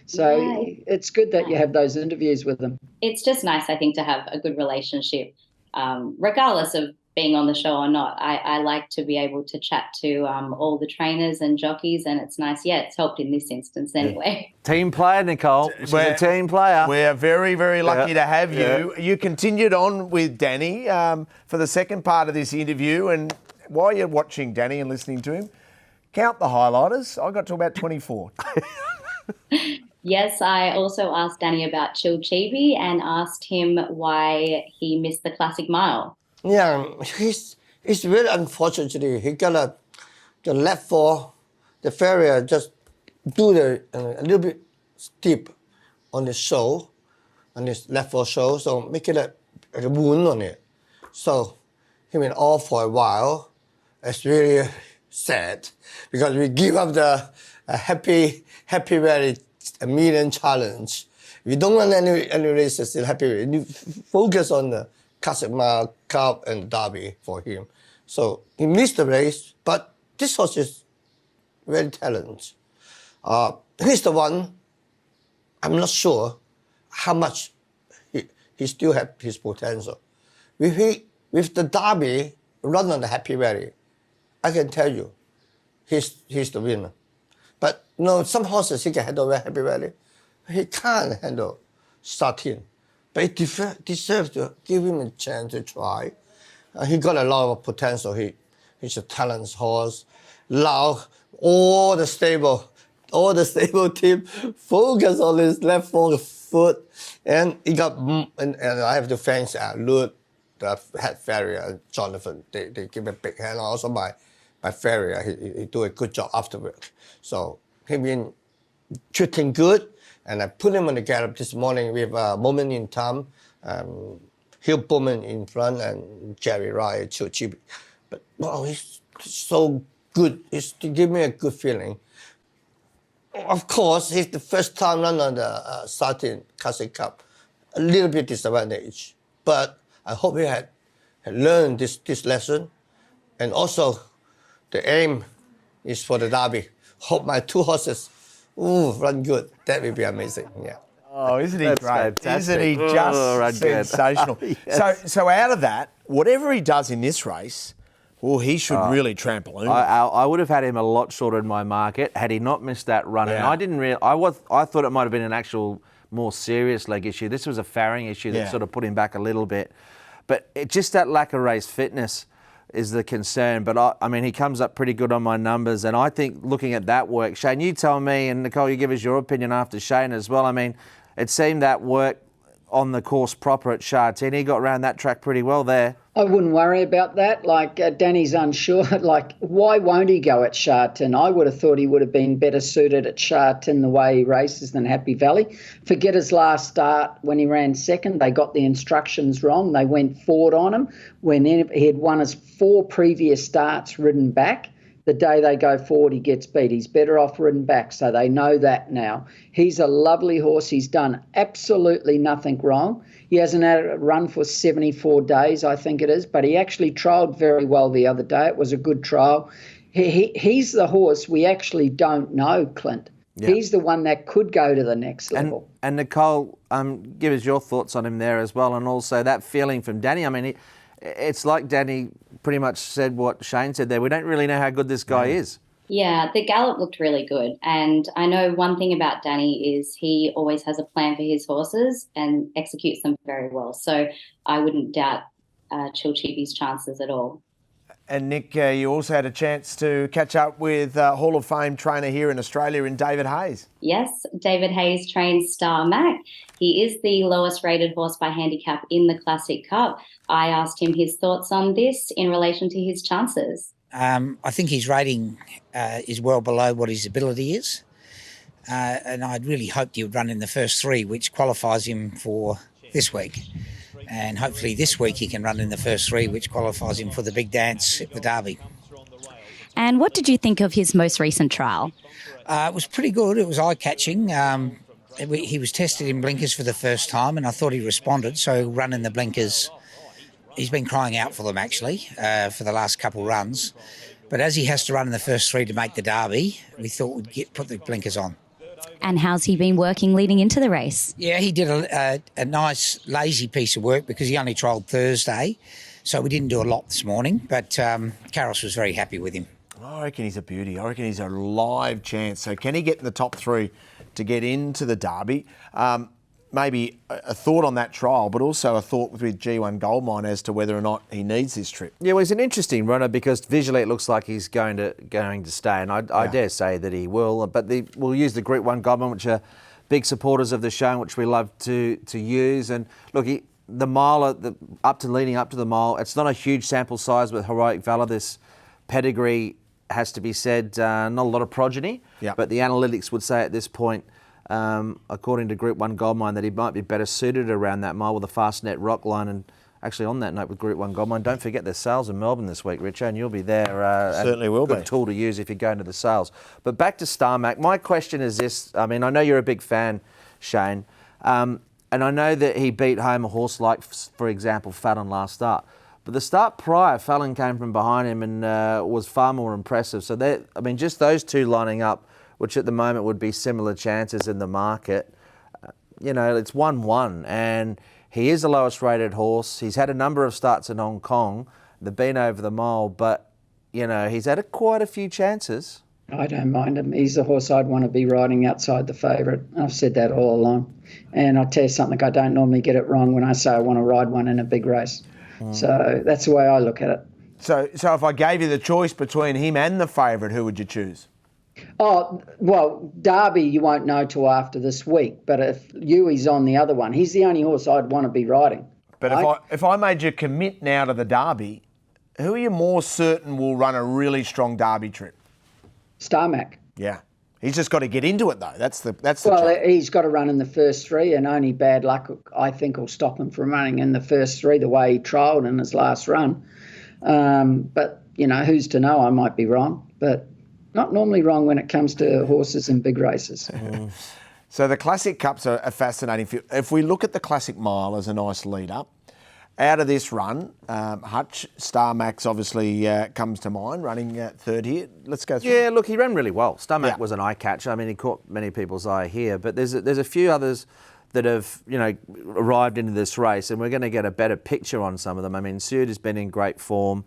So it's good that you have those interviews with them. It's just nice, I think, to have a good relationship, regardless of being on the show or not. I like to be able to chat to all the trainers and jockeys, and it's nice. Yeah, it's helped in this instance anyway. Team player, Nicole. She's a team player. We're very, very lucky to have you. You continued on with Danny for the second part of this interview, and while you're watching Danny and listening to him, count the highlighters. I got to about 24. Yes, I also asked Danny about Chilchibi and asked him why he missed the Classic Mile. Yeah, he's very unfortunately, he got a the left four, the farrier just do a little bit steep on the show, on this left four show, so make it like a wound on it. So he went off for a while. It's really sad because we give up the happy rally, a million challenge. We don't run any races in happy rally. We focus on the Classic Mile, Cup, and Derby for him. So he missed the race, but this horse is very talented. He's the one, I'm not sure how much he still has his potential. With the Derby run on the Happy Valley, I can tell you, he's the winner. But some horses he can handle Happy Valley. He can't handle Sha Tin. But he deserves to give him a chance to try. He got a lot of potential. He's a talented horse. Now all the stable team focus on his left foot, and he got. And I have to thank Lud, the head farrier, Jonathan. They give a big hand. Also my farrier, he do a good job afterward. So he been treating good, and I put him on the gallop this morning with Moment in Time, Hill Bowman in front, and Jerry Ryan, Chibi. But wow, he's so good. He give me a good feeling. Of course, he's the first time run on the Sha Tin Classic Cup. A little bit disadvantage, but I hope he had learned this lesson. And also, the aim is for the Derby. Hope my two horses run good. That will be amazing. Yeah. Oh, isn't he That's great? fantastic. Isn't he just sensational? Yes. So out of that, whatever he does in this race, well, he should really trampoline. I would have had him a lot shorter in my market had he not missed that run. Yeah. And I didn't I thought it might have been an actual more serious leg issue. This was a farring issue that sort of put him back a little bit. But just that lack of race fitness is the concern. But I mean, he comes up pretty good on my numbers. And I think looking at that work, Shane, you tell me, and Nicole, you give us your opinion after Shane as well. I mean, it seemed that work on the course proper at Sha Tin, he got around that track pretty well there. I wouldn't worry about that. Like, Danny's unsure. Like, why won't he go at Sha Tin? I would have thought he would have been better suited at Sha Tin the way he races than Happy Valley. Forget his last start when he ran second. They got the instructions wrong. They went forward on him when he had won his 4 previous starts ridden back. The day they go forward, he gets beat. He's better off ridden back, so they know that now. He's a lovely horse. He's done absolutely nothing wrong. He hasn't had a run for 74 days, I think it is, but he actually trialled very well the other day. It was a good trial. He's the horse we actually don't know, Clint. Yeah. He's the one that could go to the next level. And Nicole, give us your thoughts on him there as well, and also that feeling from Danny. I mean, it's like Danny pretty much said what Shane said there. We don't really know how good this guy is. Yeah, the gallop looked really good. And I know one thing about Danny is he always has a plan for his horses and executes them very well. So I wouldn't doubt Chilchibi's chances at all. And Nick, you also had a chance to catch up with Hall of Fame trainer here in Australia in David Hayes. Yes, David Hayes trains Star Mac. He is the lowest rated horse by handicap in the Classic Cup. I asked him his thoughts on this in relation to his chances. I think his rating is well below what his ability is. And I'd really hoped he would run in the first 3, which qualifies him for this week. And hopefully this week he can run in the first 3, which qualifies him for the big dance at the Derby. And what did you think of his most recent trial? It was pretty good. It was eye-catching. He was tested in blinkers for the first time, and I thought he responded, so running the blinkers, he's been crying out for them, actually, for the last couple runs. But as he has to run in the first 3 to make the Derby, we thought we'd put the blinkers on. And how's he been working leading into the race? Yeah, he did a nice, lazy piece of work because he only trialled Thursday, so we didn't do a lot this morning, but Karros was very happy with him. I reckon he's a beauty. I reckon he's a live chance. So can he get in the top 3 to get into the Derby? Maybe a thought on that trial, but also a thought with G1 Goldmine as to whether or not he needs this trip. Yeah, well, he's an interesting runner because visually it looks like he's going to stay, and I dare say that he will. But we'll use the Group 1 Goldmine, which are big supporters of the show, which we love to use. And look, the mile, leading up to the mile, it's not a huge sample size with Heroic Valor. This pedigree has to be said, not a lot of progeny, but the analytics would say at this point, according to Group 1 Goldmine, that he might be better suited around that mile with a fast net rock line. And actually on that note with Group 1 Goldmine, don't forget there's sales in Melbourne this week, Richo, and you'll be there. Certainly will be. Good tool to use if you go into the sales. But back to Starmac, my question is this. I mean, I know you're a big fan, Shane, and I know that he beat home a horse like, for example, Fallon last start. But the start prior, Fallon came from behind him and was far more impressive. So, I mean, just those two lining up, which at the moment would be similar chances in the market, you know, it's 1-1. And he is the lowest rated horse. He's had a number of starts in Hong Kong. They've been over the mile, but, you know, he's had quite a few chances. I don't mind him. He's the horse I'd want to be riding outside the favourite. I've said that all along. And I'll tell you something, I don't normally get it wrong when I say I want to ride one in a big race. So that's the way I look at it. So if I gave you the choice between him and the favourite, who would you choose? Oh, well, Derby you won't know till after this week. But if Yui's on the other one, he's the only horse I'd want to be riding. But right? if I made you commit now to the Derby, who are you more certain will run a really strong Derby trip? Starmac. Yeah. He's just got to get into it, though. That's the well, challenge. He's got to run in the first three, and only bad luck, I think, will stop him from running in the first three the way he trialled in his last run. But, you know, who's to know? I might be wrong, but not normally wrong when it comes to horses in big races. So the Classic Cups are fascinating. If we look at the Classic Mile as a nice lead-up, out of this run, Hutch, Starmax obviously comes to mind, running third here. Let's go through. Yeah, look, he ran really well. Starmac was an eye catcher. I mean, he caught many people's eye here, but there's a few others that have, you know, arrived into this race, and we're going to get a better picture on some of them. I mean, Sud has been in great form.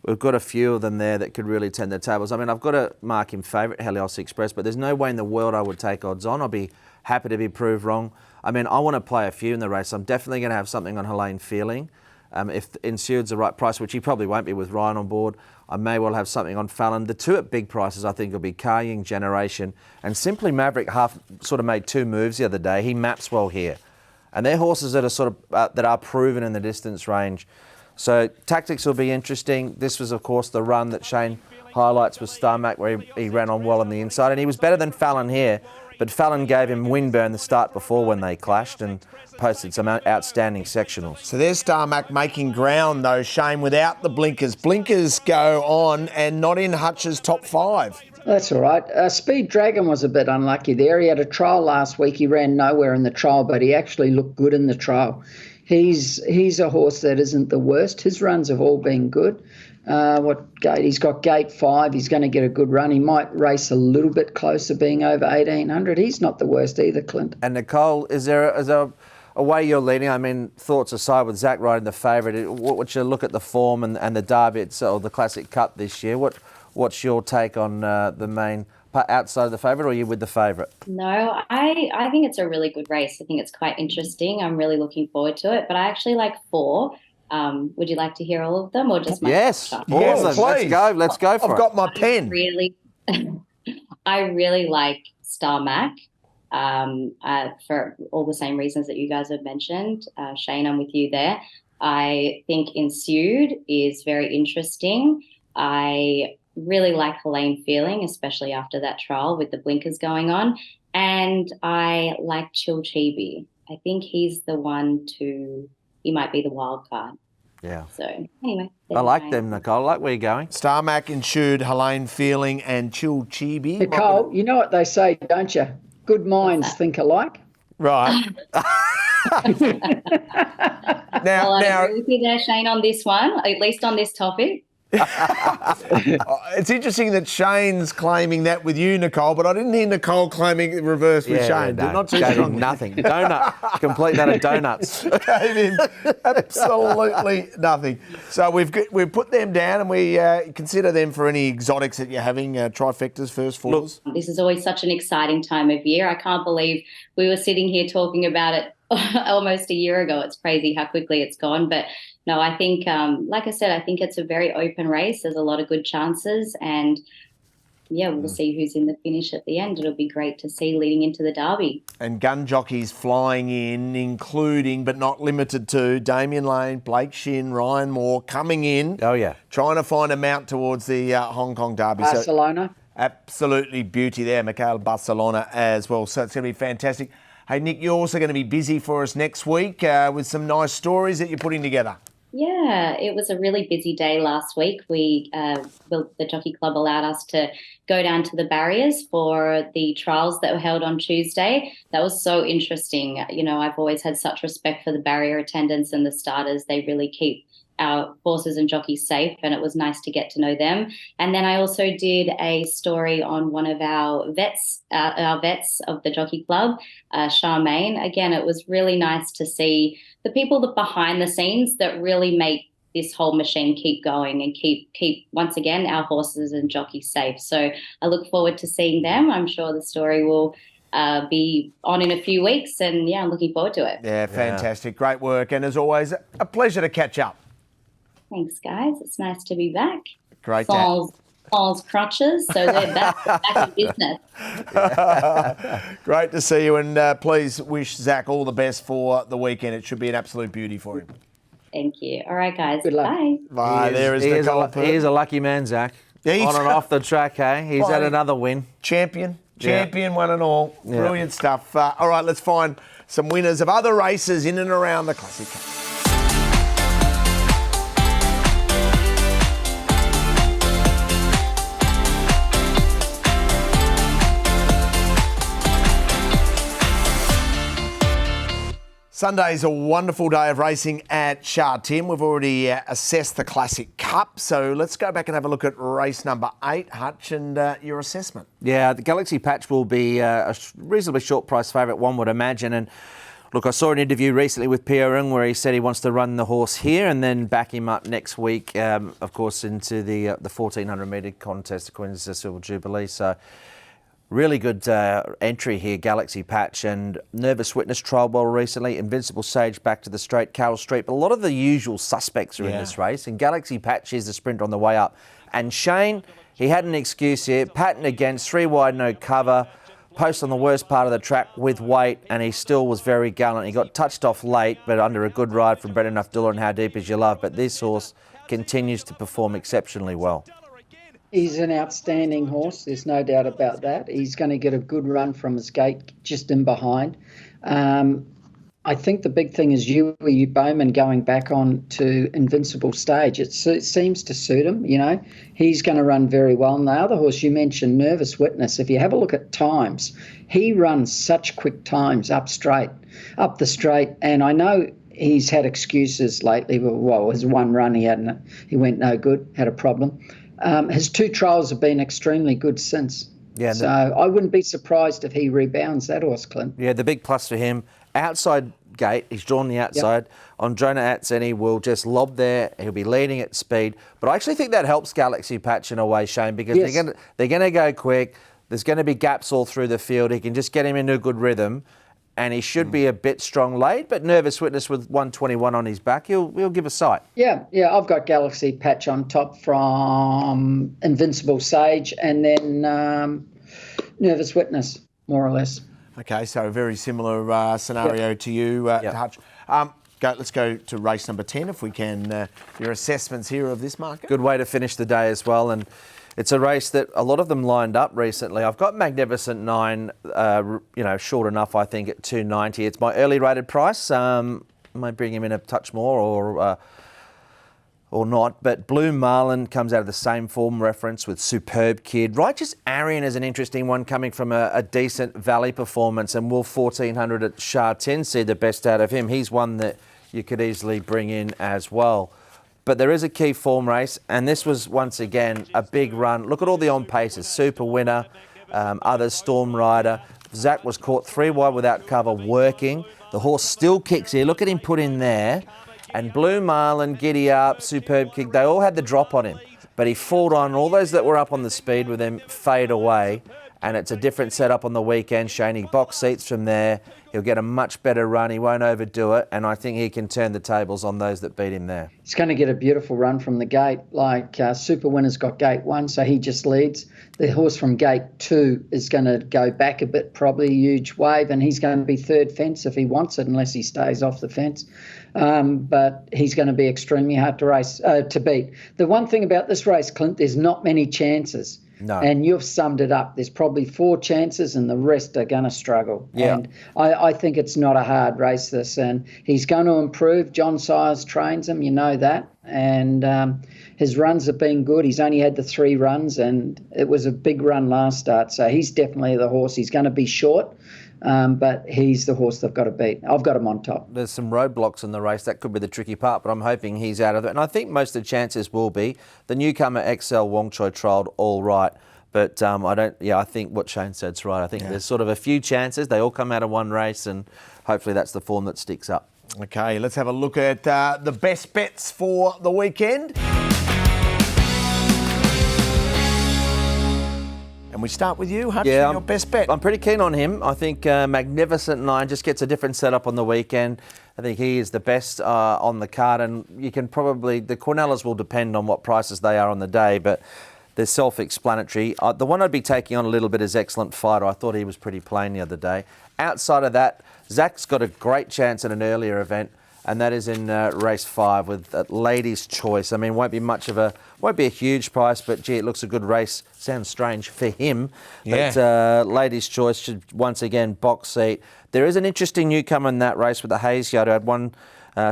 We've got a few of them there that could really turn the tables. I mean, I've got to mark him favourite, Helios Express, but there's no way in the world I would take odds on. I'll be happy to be proved wrong. I mean, I want to play a few in the race. I'm definitely going to have something on Helene Feeling. If Ensured's the right price, which he probably won't be with Ryan on board, I may well have something on Fallon. The two at big prices, I think, will be Carrying Generation and Simply Maverick. Sort of made two moves the other day. He maps well here, and they're horses that are sort of that are proven in the distance range. So tactics will be interesting. This was, of course, the run that Shane highlights with Starmac, where he ran on well on the inside, and he was better than Fallon here. But Fallon gave him windburn the start before when they clashed and posted some outstanding sectionals. So there's Starmac making ground, though, Shane, without the blinkers. Blinkers go on and not in Hutch's top five. That's all right. Speed Dragon was a bit unlucky there. He had a trial last week. He ran nowhere in the trial, but he actually looked good in the trial. He's a horse that isn't the worst. His runs have all been good. What gate? He's got gate 5. He's going to get a good run. He might race a little bit closer, being over 1,800. He's not the worst either, Clint. And Nicole, is there a way you're leading? I mean, thoughts aside with Zach riding the favourite, what you look at the form and the Derby or the Classic Cup this year? What's your take on the main outside of the favourite, or are you with the favourite? No, I think it's a really good race. I think it's quite interesting. I'm really looking forward to it. But I actually like 4. Would you like to hear all of them, or just my Yes, all yes, of them. please. Let's go for it. I've got my pen. I really like Starmac for all the same reasons that you guys have mentioned. Shane, I'm with you there. I think Ensued is very interesting. I really like Helene Feeling, especially after that trial with the blinkers going on. And I like Chill Chibi. I think he's the one he might be the wild card. Yeah. So anyway. I like them, Nicole. I like where you're going. Starmac, Ensured, Helene Feeling and Chill Chibi. Nicole, you know what they say, don't you? Good minds think alike. Right. Well, I agree with you there, Shane, on this one, at least on this topic. It's interesting that Shane's claiming that with you, Nicole, but I didn't hear Nicole claiming the reverse with Shane. No, Not too gave strong. him nothing. Donut. Complete that of donuts. Gave him absolutely nothing. So we've put them down, and we consider them for any exotics that you're having, trifectas, first fours. This is always such an exciting time of year. I can't believe we were sitting here talking about it almost a year ago. It's crazy how quickly it's gone. But no, I think, like I said, I think it's a very open race. There's a lot of good chances. And we'll see who's in the finish at the end. It'll be great to see leading into the Derby. And gun jockeys flying in, including but not limited to Damien Lane, Blake Shin, Ryan Moore coming in. Oh, yeah. Trying to find a mount towards the Hong Kong Derby. Barcelona. So, absolutely beauty there, Michael Barcelona as well. So it's going to be fantastic. Hey, Nick, you're also going to be busy for us next week with some nice stories that you're putting together. Yeah, it was a really busy day last week. The Jockey Club allowed us to go down to the barriers for the trials that were held on Tuesday. That was so interesting. You know, I've always had such respect for the barrier attendants and the starters. They really keep our horses and jockeys safe, and it was nice to get to know them. And then I also did a story on one of our vets of the Jockey Club, Charmaine. Again, it was really nice to see the people that behind the scenes that really make this whole machine keep going and keep once again our horses and jockeys safe. So I look forward to seeing them. I'm sure the story will be on in a few weeks, and I'm looking forward to it. Yeah, fantastic. Great work. And as always, a pleasure to catch up. Thanks, guys. It's nice to be back. Great. Paul's crutches, so they're back in business. Great to see you, and please wish Zach all the best for the weekend. It should be an absolute beauty for him. Thank you. All right, guys. Good luck. Bye. Bye. There is Nicole Purton. He is a lucky man, Zach. Yeah, on and off the track, eh? He's had another win. Champion, one and all. Yeah. Brilliant stuff. All right, let's find some winners of other races in and around the Classic Cup. Sunday's a wonderful day of racing at Sha Tin. We've already assessed the Classic Cup, so let's go back and have a look at race number 8, Hutch, and your assessment. Yeah, the Galaxy Patch will be a reasonably short price favourite, one would imagine. And look, I saw an interview recently with Pierre Ng where he said he wants to run the horse here and then back him up next week, of course, into the 1,400 metre contest, the Queen's Silver Jubilee. So really good entry here, Galaxy Patch, and Nervous Witness trialled well recently. Invincible Sage back to the straight, Carroll Street. But a lot of the usual suspects are in this race, and Galaxy Patch is the sprinter on the way up. And Shane, he had an excuse here. Patton against, 3 wide, no cover. Post on the worst part of the track with weight, and he still was very gallant. He got touched off late, but under a good ride from Brendan Abdullah and How Deep Is Your Love. But this horse continues to perform exceptionally well. He's an outstanding horse. There's no doubt about that. He's going to get a good run from his gate just in behind. I think the big thing is you Bowman going back on to Invincible Stage. It seems to suit him, you know. He's going to run very well. And the other horse you mentioned, Nervous Witness, if you have a look at times, he runs such quick times up the straight. And I know he's had excuses lately. Well, his one run he went no good, had a problem. His 2 trials have been extremely good since. Yeah, so I wouldn't be surprised if he rebounds that horse, Clint. Yeah, the big plus for him, outside gate, he's drawn the outside. On Jonah Atzeni will just lob there. He'll be leading at speed. But I actually think that helps Galaxy Patch in a way, Shane, because they're going to go quick. There's going to be gaps all through the field. He can just get him into a good rhythm. And he should be a bit strong late, but Nervous Witness with 121 on his back, he'll give a sight. Yeah, I've got Galaxy Patch on top from Invincible Sage and then Nervous Witness, more or less. Okay, so a very similar scenario to you, Hutch. Let's go to race number 10, if we can. Your assessments here of this market. Good way to finish the day as well, and it's a race that a lot of them lined up recently. I've got Magnificent 9, short enough, I think, at $2.90. It's my early rated price. Might bring him in a touch more or not. But Blue Marlin comes out of the same form reference with Superb Kid. Righteous Arian is an interesting one coming from a decent Valley performance. And will 1,400 at Sha Tin see the best out of him? He's one that you could easily bring in as well. But there is a key form race, and this was, once again, a big run. Look at all the on-paces. Super Winner, others, Storm Rider. Zach was caught 3 wide without cover, working. The horse still kicks here. Look at him put in there. And Blue Marlin, Giddy Up, Superb Kick, they all had the drop on him. But he fought on. All those that were up on the speed with him fade away. and it's a different setup on the weekend. Shaney box seats from there. He'll get a much better run. He won't overdo it, and I think he can turn the tables on those that beat him there. He's going to get a beautiful run from the gate. Like Super Winner's got gate 1, so he just leads. The horse from gate 2 is going to go back a bit, probably a huge wave, and he's going to be third fence if he wants it, unless he stays off the fence. But he's going to be extremely hard to beat. The one thing about this race, Clint, there's not many chances. No. And you've summed it up. There's probably 4 chances and the rest are going to struggle. Yeah. And I think it's not a hard race, this. And he's going to improve. John Sires trains him, you know that. And his runs have been good. He's only had the 3 runs and it was a big run last start. So he's definitely the horse. He's going to be short. But he's the horse they've got to beat. I've got him on top. There's some roadblocks in the race. That could be the tricky part, but I'm hoping he's out of it. And I think most of the chances will be. The newcomer XL Wong Choi trialled all right. But I think what Shane said's right. I think there's sort of a few chances. They all come out of one race, and hopefully that's the form that sticks up. Okay, let's have a look at the best bets for the weekend. And we start with you, Hutch, your best bet. I'm pretty keen on him. I think Magnificent 9 just gets a different setup on the weekend. I think he is the best on the card, and you can probably, the Cornellas will depend on what prices they are on the day, but they're self-explanatory. The one I'd be taking on a little bit is Excellent Fighter. I thought he was pretty plain the other day. Outside of that, Zach's got a great chance at an earlier event, and that is in race 5 with Ladies' Choice. I mean, won't be a huge price, but gee, it looks a good race. Sounds strange for him, but Ladies' Choice should once again box seat. There is an interesting newcomer in that race with the Hayes Yard, who had one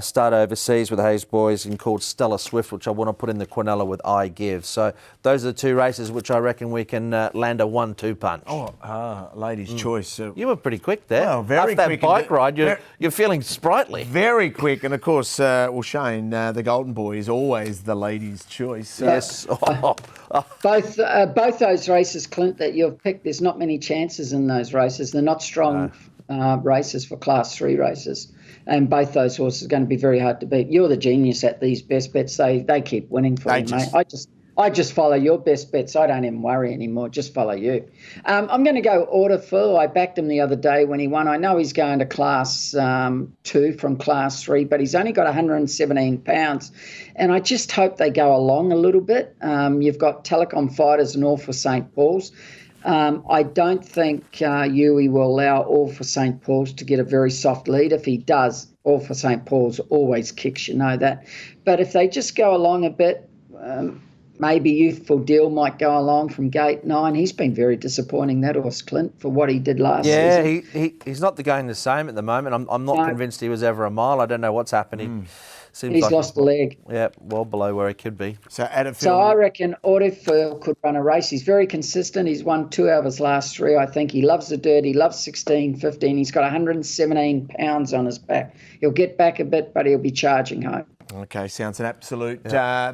start overseas with the Hayes boys and called Stella Swift, which I want to put in the Quinella with I Give. So those are the 2 races which I reckon we can land a 1-2 punch. Ladies' Choice. You were pretty quick there. Well, very after quick. that bike ride, you're feeling sprightly. Very quick. And, of course, Shane, the Golden Boy is always the ladies' choice. Yes. Both those races, Clint, that you've picked, there's not many chances in those races. They're not strong races for Class 3 races. And both those horses are going to be very hard to beat. You're the genius at these best bets. They keep winning for you, mate. I just follow your best bets. I don't even worry anymore. Just follow you. I'm going to go Orderful. I backed him the other day when he won. I know he's going to Class 2 from Class 3, but he's only got 117 pounds. And I just hope they go along a little bit. You've got Telecom Fighters and All for St. Paul's. I don't think Yui will allow All for St. Paul's to get a very soft lead. If he does, All for St. Paul's always kicks, you know that. But if they just go along a bit, maybe Youthful Deal might go along from gate 9. He's been very disappointing, that horse, Clint, for what he did last season. Yeah, he's not going the same at the moment. I'm not convinced he was ever a mile. I don't know what's happening. He's lost a leg. Yeah, well below where he could be. So I reckon Orderful could run a race. He's very consistent. He's won 2 out of his last 3, I think. He loves the dirt. He loves 16, 15. He's got 117 pounds on his back. He'll get back a bit, but he'll be charging home. Okay, sounds an absolute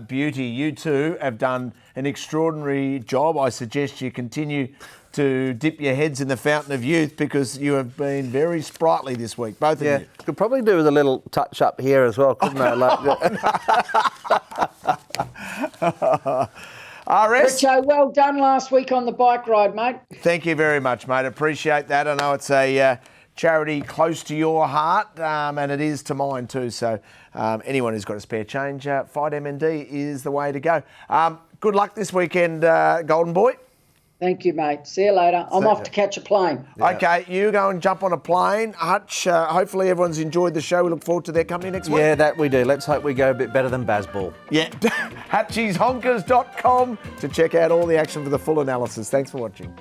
beauty. You two have done an extraordinary job. I suggest you continue to dip your heads in the fountain of youth because you have been very sprightly this week, both of you. Could probably do with a little touch up here as well, couldn't I? RS? Richo, well done last week on the bike ride, mate. Thank you very much, mate. Appreciate that. I know it's a charity close to your heart, and it is to mine too. So anyone who's got a spare change, Fight MND is the way to go. Good luck this weekend, Golden Boy. Thank you, mate. See you later. I'm off to catch a plane. Yeah. Okay, you go and jump on a plane. Hutch, hopefully everyone's enjoyed the show. We look forward to their company next week. Yeah, that we do. Let's hope we go a bit better than Bazball. Yeah. HutchiesHonkers.com to check out all the action for the full analysis. Thanks for watching.